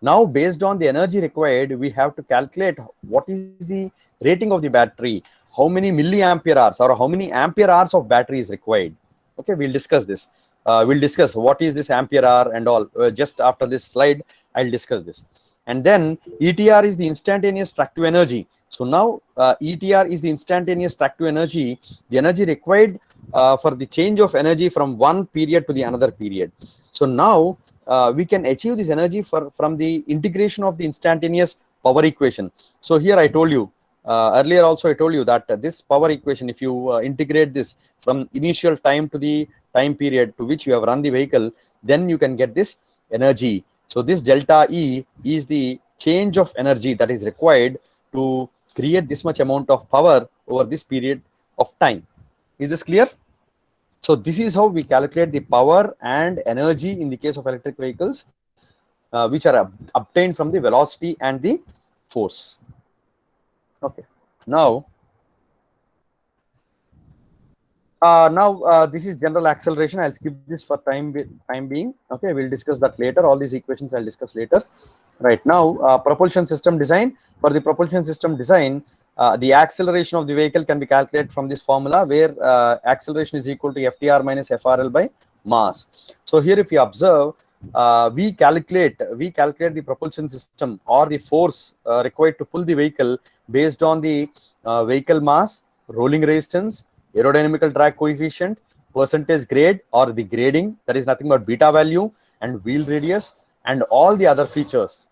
S1: now based on the energy required, we have to calculate what is the rating of the battery, how many milliampere hours or how many ampere hours of battery is required. Okay, we'll discuss this. We'll discuss what is this ampere hour and all. Just after this slide, I'll discuss this. And then ETR is the instantaneous tractive energy. So now ETR is the instantaneous tractive energy, the energy required for the change of energy from one period to the another period. So now we can achieve this energy from the integration of the instantaneous power equation. So here I told you, earlier also I told you that this power equation, if you integrate this from initial time to the time period to which you have run the vehicle, then you can get this energy. So this delta E is the change of energy that is required to create this much amount of power over this period of time. Is this clear? So this is how we calculate the power and energy in the case of electric vehicles, which are obtained from the velocity and the force. Okay. Now this is general acceleration. I'll skip this for time being. Okay, we'll discuss that later. All these equations I'll discuss later. Right now, propulsion system design. For the propulsion system design, the acceleration of the vehicle can be calculated from this formula, where acceleration is equal to FTR minus FRL by mass. So here, if you observe, we calculate the propulsion system or the force required to pull the vehicle based on the vehicle mass, rolling resistance, aerodynamical drag coefficient, percentage grade or the grading, that is nothing but beta value, and wheel radius, and all the other features.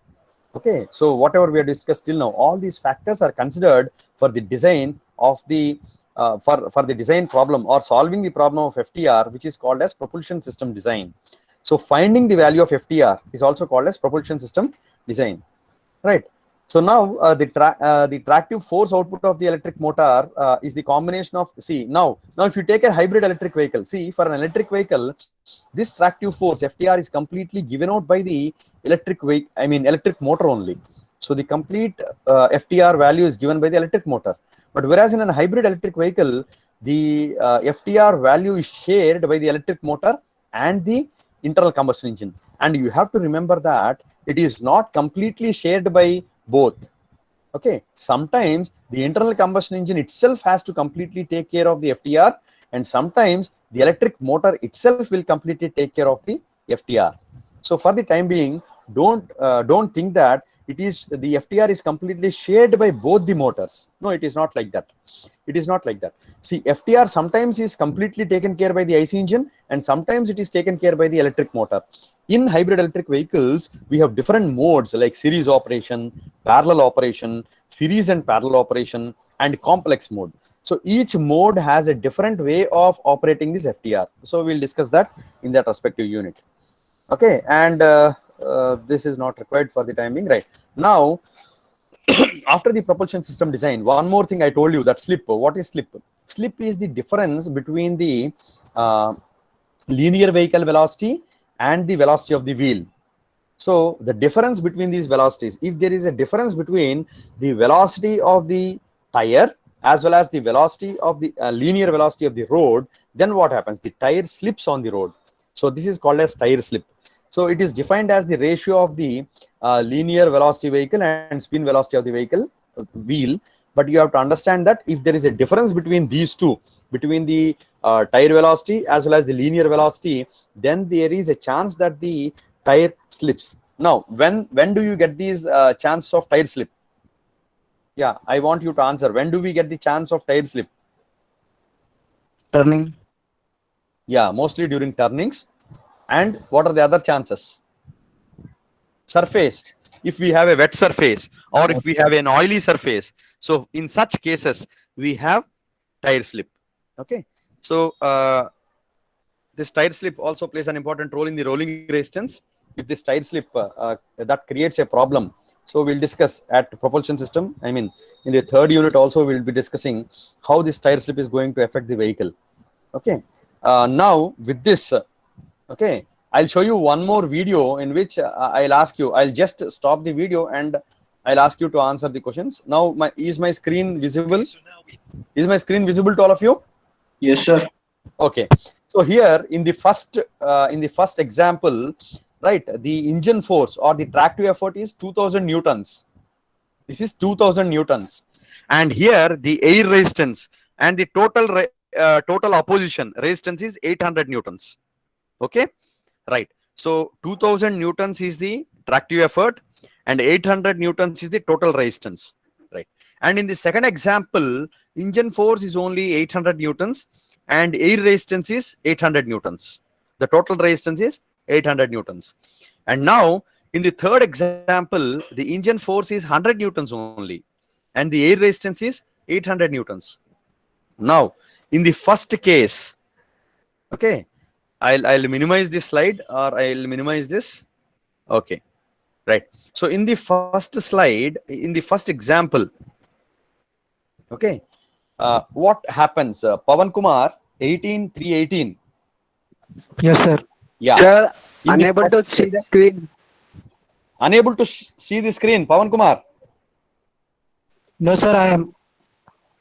S1: Okay, so whatever we have discussed till now, all these factors are considered for the design of the for the design problem or solving the problem of FTR, which is called as propulsion system design. So finding the value of FTR is also called as propulsion system design, right? So now the tractive force output of the electric motor is the combination of, see, now if you take a hybrid electric vehicle, see, for an electric vehicle, this tractive force FTR is completely given out by the electric motor only. So the complete FTR value is given by the electric motor. But whereas in a hybrid electric vehicle, the FTR value is shared by the electric motor and the internal combustion engine. And you have to remember that it is not completely shared by both. Okay, sometimes the internal combustion engine itself has to completely take care of the FTR, and sometimes the electric motor itself will completely take care of the FTR. So for the time being, don't think that it is the FTR is completely shared by both the motors. No, it is not like that. It is not like that. See, FTR sometimes is completely taken care by the IC engine, and sometimes it is taken care by the electric motor. In hybrid electric vehicles, we have different modes like series operation, parallel operation, series and parallel operation, and complex mode. So each mode has a different way of operating this FTR. So we'll discuss that in that respective unit. Okay, and this is not required for the time being, right? Now, after the propulsion system design, one more thing I told you, that slip. What is slip? Slip is the difference between the linear vehicle velocity and the velocity of the wheel. So the difference between these velocities, if there is a difference between the velocity of the tire as well as the velocity of the linear velocity of the road, then what happens? The tire slips on the road. So this is called as tire slip. So it is defined as the ratio of the linear velocity vehicle and spin velocity of the vehicle wheel. But you have to understand that if there is a difference between these two, between the tire velocity as well as the linear velocity, then there is a chance that the tire slips. Now, when do you get these chance of tire slip? Yeah, I want you to answer. When do we get the chance of tire slip?
S2: Turning.
S1: Yeah, mostly during turnings. And what are the other chances? Surface. If we have a wet surface or if we have an oily surface. So in such cases, we have tire slip. Okay. So this tire slip also plays an important role in the rolling resistance. If this tire slip, that creates a problem. So we'll discuss at propulsion system. I mean, in the third unit also, we'll be discussing how this tire slip is going to affect the vehicle. Okay. Now with this, okay, I'll show you one more video in which I'll ask you, I'll just stop the video and I'll ask you to answer the questions. Now, is my screen visible? Is my screen visible to all of you?
S6: Yes, sir.
S1: Okay. So here in the first example, right, the engine force or the tractive effort is 2000 newtons. This is 2000 newtons. And here the air resistance and the total opposition resistance is 800 newtons. Okay, right. So 2000 newtons is the tractive effort and 800 newtons is the total resistance, right? And in the second example, engine force is only 800 newtons and air resistance is 800 newtons. The total resistance is 800 newtons. And now in the third example, the engine force is 100 newtons only, and the air resistance is 800 newtons. Now, in the first case, okay, I'll minimize this slide, or I'll minimize this. Okay, right. So in the first slide, in the first example, okay, what happens? Pawan Kumar, 318.
S2: Yes, sir.
S1: Yeah.
S3: Sir,
S1: In the
S3: unable to
S1: first
S3: see
S1: case.
S3: the screen.
S1: Unable to see the screen, Pawan Kumar.
S2: No, sir, I am.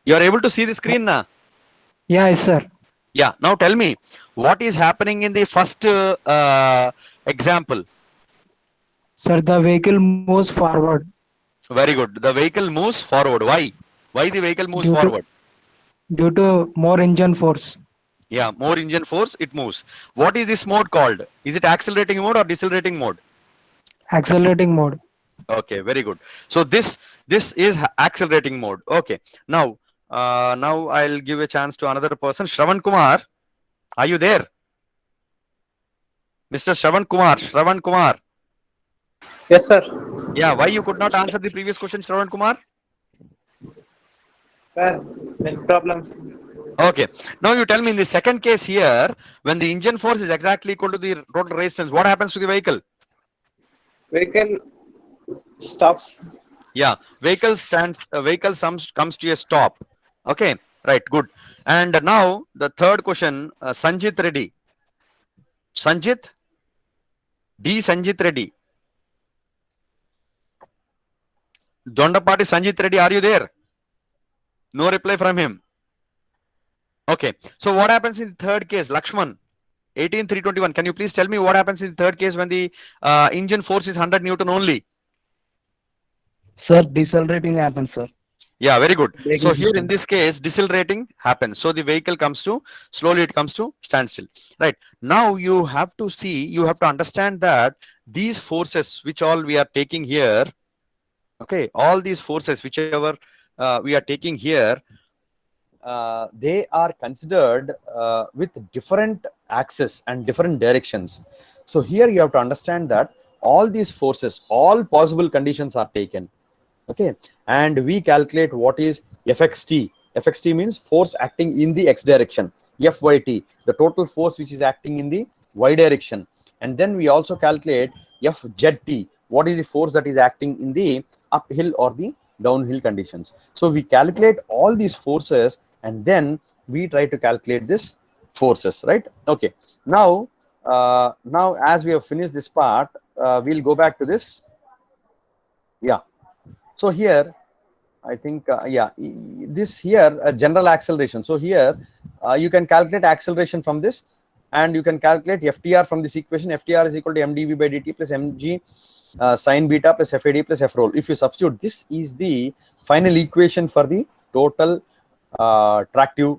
S1: You are able to see the screen now.
S2: Yeah, yes, sir.
S1: Yeah. Now tell me, what is happening in the first example?
S2: Sir, the vehicle moves forward
S1: Very good. The vehicle moves forward. Why? Why the vehicle moves
S2: Due to-
S1: forward?
S2: due to more engine force.
S1: Yeah, more engine force, it moves. What is this mode called? Is it accelerating mode or decelerating mode?
S2: Accelerating mode.
S1: Okay, very good. So this is accelerating mode. Okay. Now now I'll give a chance to another person. Shravan Kumar, are you there? Mr. Shravan Kumar.
S6: Yes, sir.
S1: Yeah, why you could not answer the previous question, Shravan Kumar?
S6: Sir, net problems.
S1: Okay. Now you tell me, in the second case here, when the engine force is exactly equal to the total resistance, what happens to the vehicle?
S6: Vehicle stops.
S1: Yeah, vehicle comes to a stop. Okay, right, good. And now the third question, Sanjit Reddy. Sanjit Reddy. Dondapati Sanjit Reddy, are you there? No reply from him. Okay, so what happens in the third case, Lakshman? 18321. Can you please tell me what happens in the third case when the engine force is 100 Newton only?
S2: Sir, decelerating happens, sir.
S1: Yeah, very good.
S2: Braking
S1: So here in
S2: system.
S1: this case, decelerating happens. So the vehicle comes to slowly, it comes to standstill. Right. Now you have to see, you have to understand that these forces which all we are taking here, okay, all these forces whichever we are taking here, they are considered with different axes and different directions. So here you have to understand that all these forces, all possible conditions are taken. Okay, and we calculate what is FXT. FXT means force acting in the X direction. FYT, the total force which is acting in the Y direction. And then we also calculate FZT, what is the force that is acting in the uphill or the downhill conditions. So we calculate all these forces and then we try to calculate this forces, right? Okay, now now as we have finished this part, we'll go back to this. Yeah. So here, I think, this here, general acceleration. So here, you can calculate acceleration from this, and you can calculate FTR from this equation. FTR is equal to mdv by dt plus mg sine beta plus FAD plus F roll. If you substitute, this is the final equation for the total tractive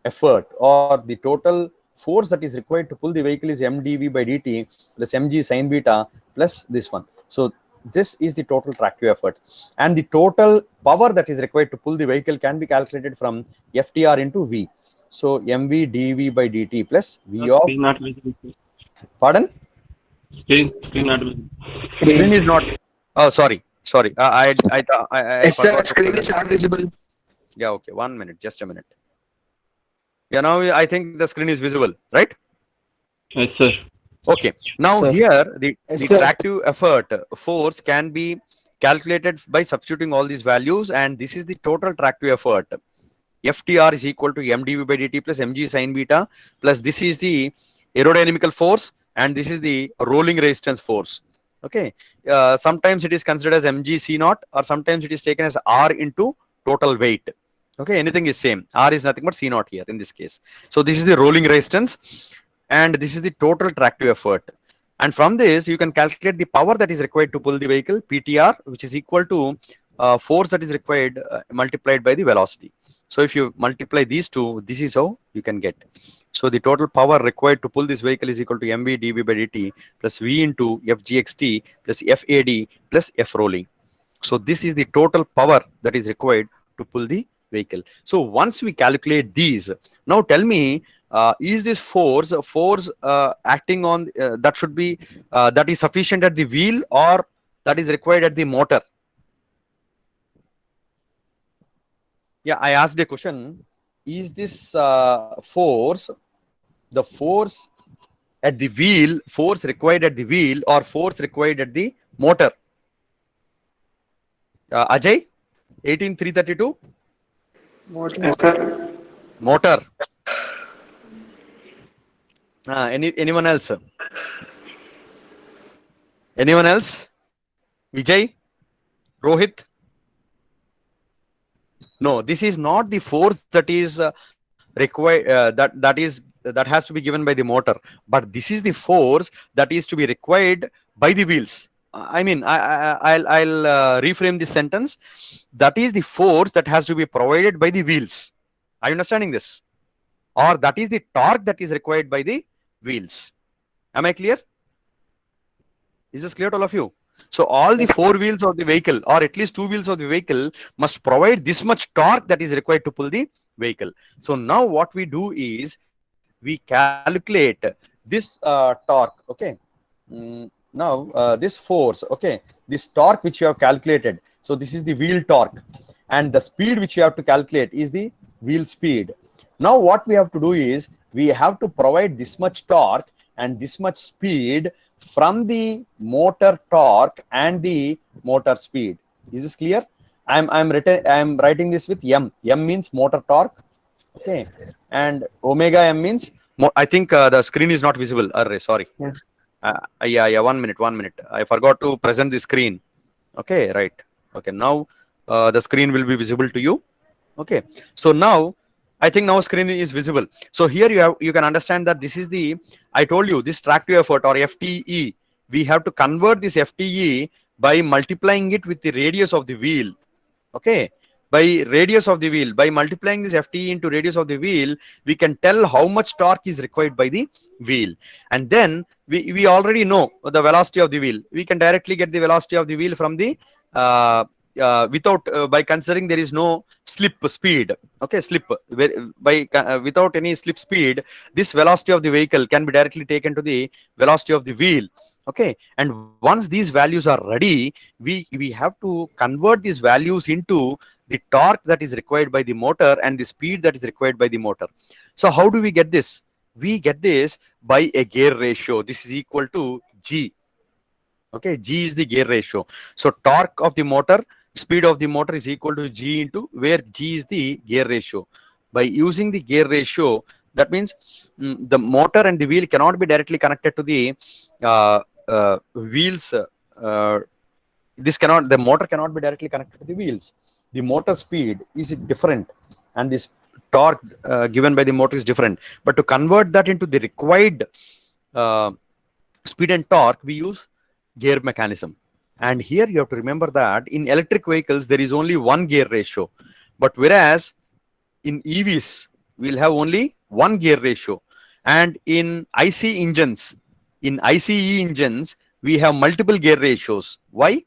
S1: effort, or the total force that is required to pull the vehicle is mdv by dt plus mg sine beta plus this one. So this is the total tractive effort, and the total power that is required to pull the vehicle can be calculated from FTR into V. So mv dv by dt plus V of,
S8: Screen not visible.
S1: pardon?
S8: Screen not visible.
S1: Screen is not, oh sorry, I
S3: Yes, sir,
S1: forgot.
S3: screen is not visible.
S1: Yeah, okay, 1 minute, just a minute. Yeah, now I think the screen is visible, right?
S8: Yes, sir.
S1: Okay, now
S2: Sir.
S1: here the
S2: Yes, sir.
S1: tractive effort force can be calculated by substituting all these values, and this is the total tractive effort. FTR is equal to mdv by dt plus mg sine beta plus this is the aerodynamical force and this is the rolling resistance force. Okay, sometimes it is considered as mg c naught, or sometimes it is taken as r into total weight. Okay, anything is same. R is nothing but c naught here in this case. So this is the rolling resistance, and this is the total tractive effort. And from this, you can calculate the power that is required to pull the vehicle, PTR, which is equal to force that is required multiplied by the velocity. So if you multiply these two, this is how you can get. So the total power required to pull this vehicle is equal to mv dv by dt plus v into fgxt plus FAD plus F rolling. So this is the total power that is required to pull the vehicle. So once we calculate these, now tell me, is this force acting on that should be that is sufficient at the wheel or that is required at the motor? Yeah, I asked a question. Is this force the force at the wheel, force required at the wheel, or force required at the motor? Ajay, 18332.
S6: Yes, sir.
S1: Motor. Anyone else? Anyone else? Vijay? Rohit? No, this is not the force that is required. That has to be given by the motor, but this is the force that is to be required by the wheels. I mean, I'll reframe this sentence. That is the force that has to be provided by the wheels. Are you understanding this? Or that is the torque that is required by the wheels. Am I clear? Is this clear to all of you? So all the four wheels of the vehicle, or at least two wheels of the vehicle, must provide this much torque that is required to pull the vehicle. So now what we do is we calculate this torque. Okay. Now this force. Okay. This torque which you have calculated. So this is the wheel torque, and the speed which you have to calculate is the wheel speed. Now what we have to do is we have to provide this much torque and this much speed from the motor torque and the motor speed. Is this clear? I'm writing this with M. M means motor torque. Okay, and omega M means I think the screen is not visible. Sorry. Yeah. 1 minute. I forgot to present the screen. Okay, right. Okay, now the screen will be visible to you. Okay, so now I think now screen is visible. So here you can understand that this is the, I told you, this track to effort or FTE. We have to convert this FTE by multiplying it with the radius of the wheel. Okay, by radius of the wheel, by multiplying this FTE into radius of the wheel, we can tell how much torque is required by the wheel. And then we already know the velocity of the wheel. We can directly get the velocity of the wheel from the by considering there is no slip speed. Okay, slip without any slip speed, this velocity of the vehicle can be directly taken to the velocity of the wheel. Okay, and once these values are ready, we have to convert these values into the torque that is required by the motor and the speed that is required by the motor. So how do we get this? We get this by a gear ratio. This is equal to G. Okay, G is the gear ratio. So torque of the motor, speed of the motor is equal to G into where G is the gear ratio. By using the gear ratio, that means the motor and the wheel cannot be directly connected to the wheels. The motor cannot be directly connected to the wheels. The motor speed is different, and this torque given by the motor is different. But to convert that into the required speed and torque, we use gear mechanism. And here you have to remember that in electric vehicles there is only one gear ratio, but whereas in EVs we'll have only one gear ratio, and in ICE engines, we have multiple gear ratios. Why?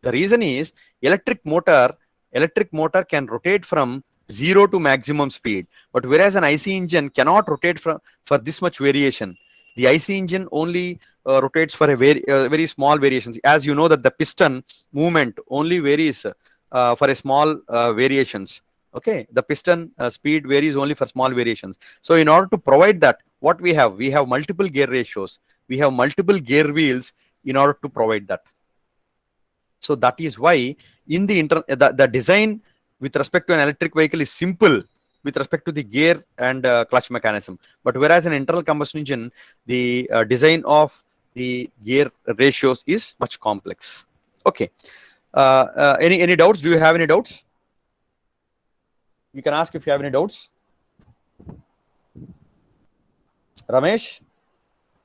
S1: The reason is electric motor can rotate from 0 to maximum speed, but whereas an ICE engine cannot rotate for this much variation. The ICE engine only rotates for a very small variations. As you know that the piston movement only varies for a small variations. Okay, the piston speed varies only for small variations. So in order to provide that, what we have multiple gear ratios. We have multiple gear wheels in order to provide that. So that is why in the design with respect to an electric vehicle is simple with respect to the gear and clutch mechanism. But whereas an internal combustion engine, the design of the gear ratios is much complex. Okay. Any doubts? Do you have any doubts? You can ask if you have any doubts. Ramesh?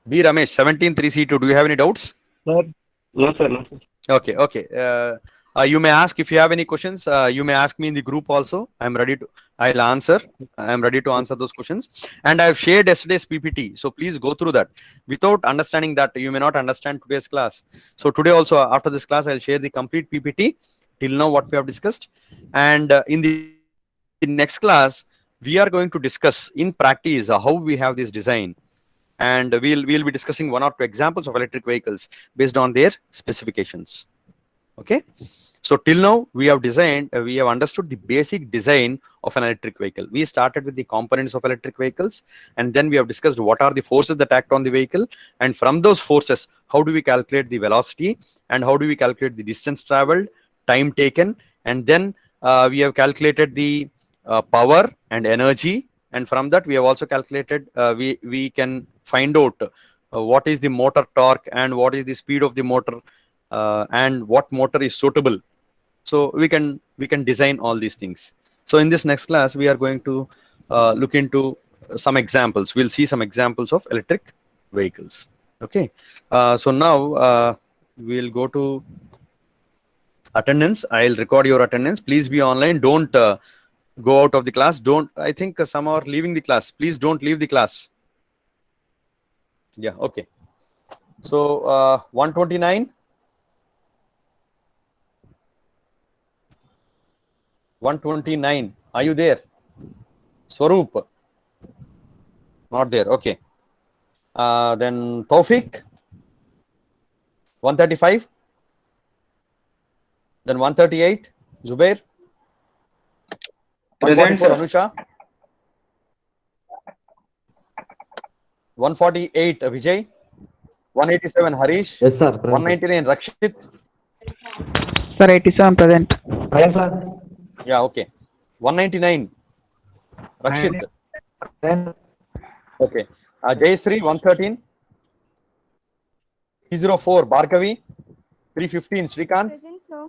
S1: B. Ramesh, 173C2. Do you have any doubts?
S8: No, sir. No, sir.
S1: Okay. You may ask if you have any questions. You may ask me in the group also. I'll answer. I'm ready to answer those questions. And I've shared yesterday's PPT. So please go through that. Without understanding that, you may not understand today's class. So today also, after this class, I'll share the complete PPT till now what we have discussed. And in the next class, we are going to discuss in practice how we have this design, and we'll be discussing 1 or 2 examples of electric vehicles based on their specifications. Okay. So till now we have understood the basic design of an electric vehicle. We started with the components of electric vehicles, and then we have discussed what are the forces that act on the vehicle, and from those forces, how do we calculate the velocity, and how do we calculate the distance traveled, time taken, and then we have calculated the power and energy, and from that we have also calculated, we can find out what is the motor torque and what is the speed of the motor, and what motor is suitable. So we can design all these things. So in this next class we are going to look into some examples. We'll see some examples of electric vehicles. Okay. So now we'll go to attendance. I'll record your attendance. Please be online. Don't go out of the class. I think some are leaving the class. Please don't leave the class. Yeah. Okay. So 129. 129. Are you there? Swaroop? Not there. Okay. Then Taufik? 135. Then 138. Zubair? 144. Anusha? 148. Vijay? 187. Harish?
S9: Yes, sir.
S1: 199. Rakshit?
S2: Sir, 87 present.
S9: Yes, sir.
S1: Yeah, okay. 199. Rakshit. Okay. Jayasri, 113. 304. Bhargavi. 315. Srikanth.
S10: Present, sir.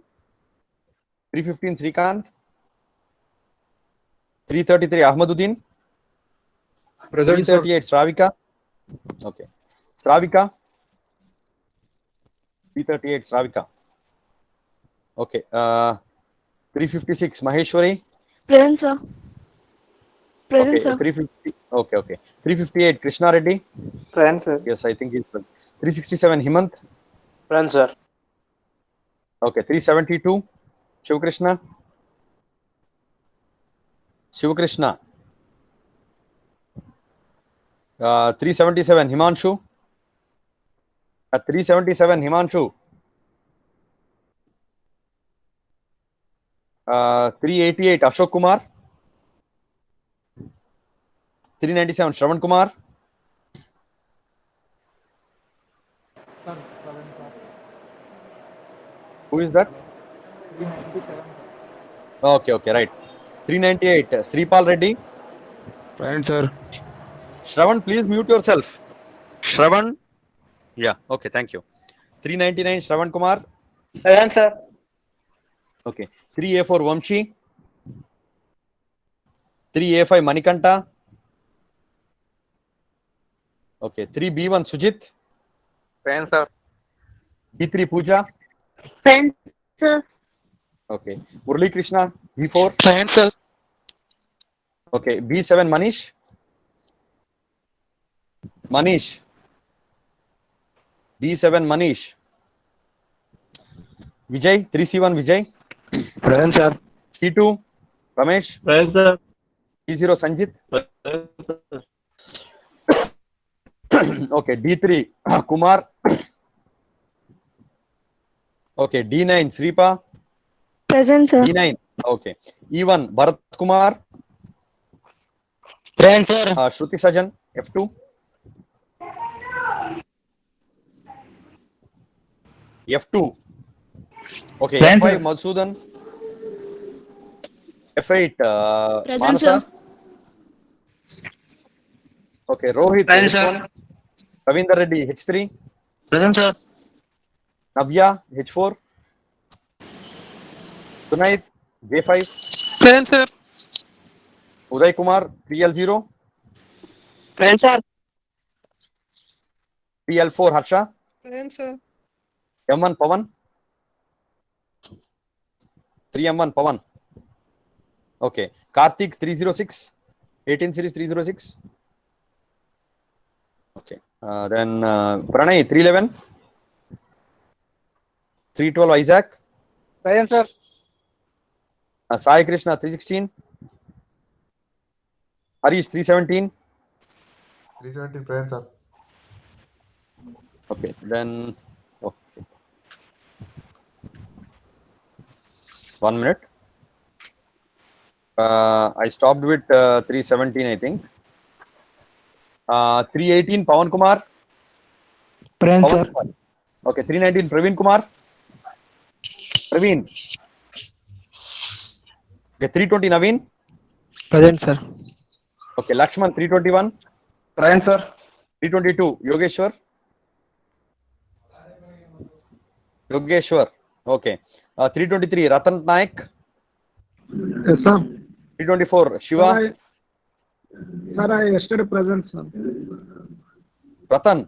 S1: 315. Srikanth. 333. Ahmaduddin.
S3: Present, sir.
S1: 338. Sravika. Okay. Sravika. 338. Sravika. Okay. 356. Maheshwari.
S10: Present, sir. Present,
S1: Okay.
S10: sir.
S1: 350. Okay. 358. Krishna Reddy.
S6: Present, sir.
S1: Yes, I think he's present. 367. Himant.
S5: Present, sir.
S1: Okay. 372. Shivakrishna. 377. Himanshu. 377. Himanshu. 388. Ashok Kumar. 397. Shravan Kumar. Who is that? Okay, right. 398. Sripal Reddy.
S2: Present, sir.
S1: Shravan, please mute yourself. Shravan. Yeah, okay, thank you. 399. Shravan Kumar.
S6: Present, sir.
S1: Okay. 3A4 Vamshi. 3A5 Manikanta. Okay. 3B1 Sujit.
S6: Present, sir.
S1: B3 Pooja.
S10: Present, sir.
S1: Okay. Murali Krishna. B4.
S6: Present, sir.
S1: Okay. B7 Manish. B7 Manish. Vijay. 3C1 Vijay.
S2: Present, sir.
S1: C2 Ramesh.
S8: Present, sir.
S1: D0 Sanjit.
S8: Present, sir.
S1: Okay. D3 Kumar. Okay. D9 Sripa.
S10: Present, sir.
S1: D9. Okay. E1 Bharat Kumar.
S2: Present, sir.
S1: Shruti Sajan. F2. F2. Okay.
S2: Present,
S1: F5
S2: sir.
S1: Madhusudan. F8
S10: Present,
S1: Manasa.
S10: sir.
S1: Okay. Rohit
S2: Present,
S1: H1.
S2: sir.
S1: Ravinder Reddy H3.
S2: Present, sir.
S1: Navya H4. Sunait J5.
S2: Present, sir.
S1: Uday Kumar 3L0.
S2: Present, sir.
S1: 3L4 Harsha.
S7: Present, sir.
S1: M1 Pawan. 3M1 Pawan. Okay. Karthik 306. 18 series 306. Okay. Then Pranay 311. 312 Isaac.
S6: Present, sir.
S1: Sai Krishna 316. Harish 317.
S9: 370 present, sir.
S1: Okay, then oh, shit. 1 minute. I stopped with 317, I think. 318 Pawan Kumar.
S2: Present, sir.
S1: Kumar. Okay, 319 Praveen Kumar. Praveen. Okay, 320 Naveen.
S2: Present, sir.
S1: Okay, Lakshman 321.
S6: Present, sir.
S1: 322 Yogeshwar. Yogeshwar. Okay. 323 Ratan Naik.
S7: Yes, sir.
S1: 324 Shiva.
S7: Sir, I yesterday present, sir.
S1: Ratan.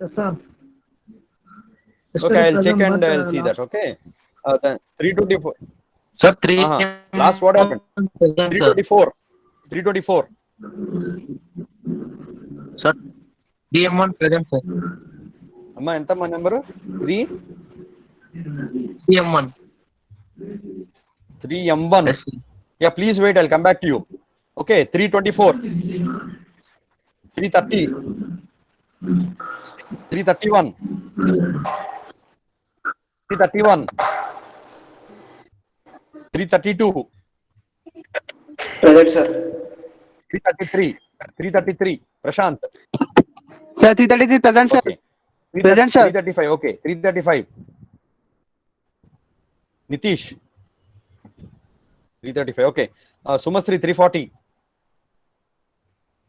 S7: Yes, sir.
S1: Okay, I'll check and I'll see that. Okay. Then 324.
S8: Sir, 3
S1: Last what happened?
S8: present, sir.
S1: 324. 324.
S8: Sir, 3M1 present, sir.
S1: Amma enta ma number? 3
S8: 3M1.
S1: 3M1.
S8: Yes, sir.
S1: Yeah, please wait. I'll come back to you. Okay, 324. 330. 331. 331. 332.
S6: Present, sir.
S1: 333. 333. Prashant.
S3: Sir, 333 present, sir.
S1: Okay.
S3: Present, sir.
S1: 335. Okay. 335. Nitish. 335. Okay. Sumasri 340.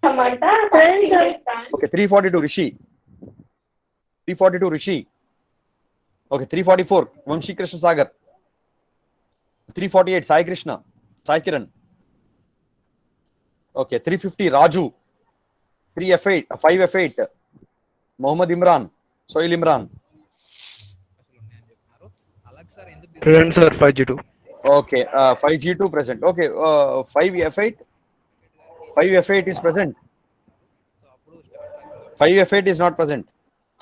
S10: Present, sir.
S1: Okay. 342 Rishi. 342 Rishi. Okay. 344 Vamshi Krishna Sagar. 348 Sai Krishna. Sai Kiran. Okay. 350 Raju. 3F8. 5F8 Mohammad Imran. Soil Imran.
S2: Present, sir. 5G2.
S1: Okay. 5G2 present. Okay. 5F8. 5F8 is present. 5F8 is not present.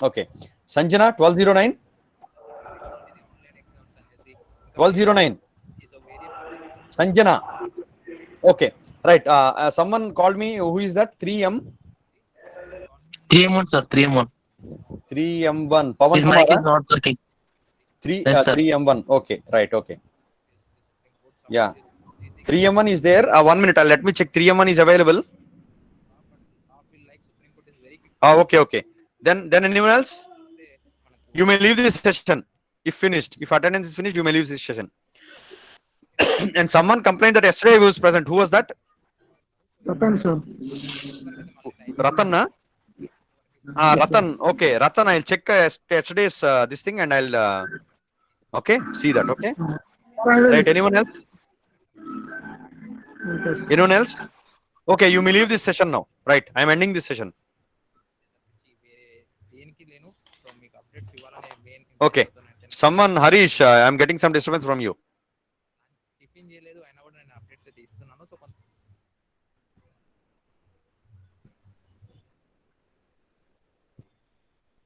S1: Okay. Sanjana 1209. 1209. Sanjana. Okay. Right. Someone called me. Who is that? 3M.
S8: 3M1, sir. 3M1.
S1: 3M1. Pawan
S8: His mic
S1: Kumar.
S8: is not working.
S1: 3
S8: Yes, sir.
S1: 3M1. Okay. Right. Okay. Yeah. 3M1 is there. 1 minute. Let me check. 3M1 is available. Okay. Okay. Then anyone else? You may leave this session if finished. If attendance is finished, you may leave this session. And someone complained that yesterday he was present. Who was that?
S7: Ratan, sir.
S1: Ratan, na? Ratan. Okay, Ratan. I'll check yesterday's this thing and I'll okay, see that. Okay. Right. Anyone else? Anyone else? Okay, you may leave this session now. Right. I'm ending this session. Okay. Someone, Harish, I'm getting some disturbance from you.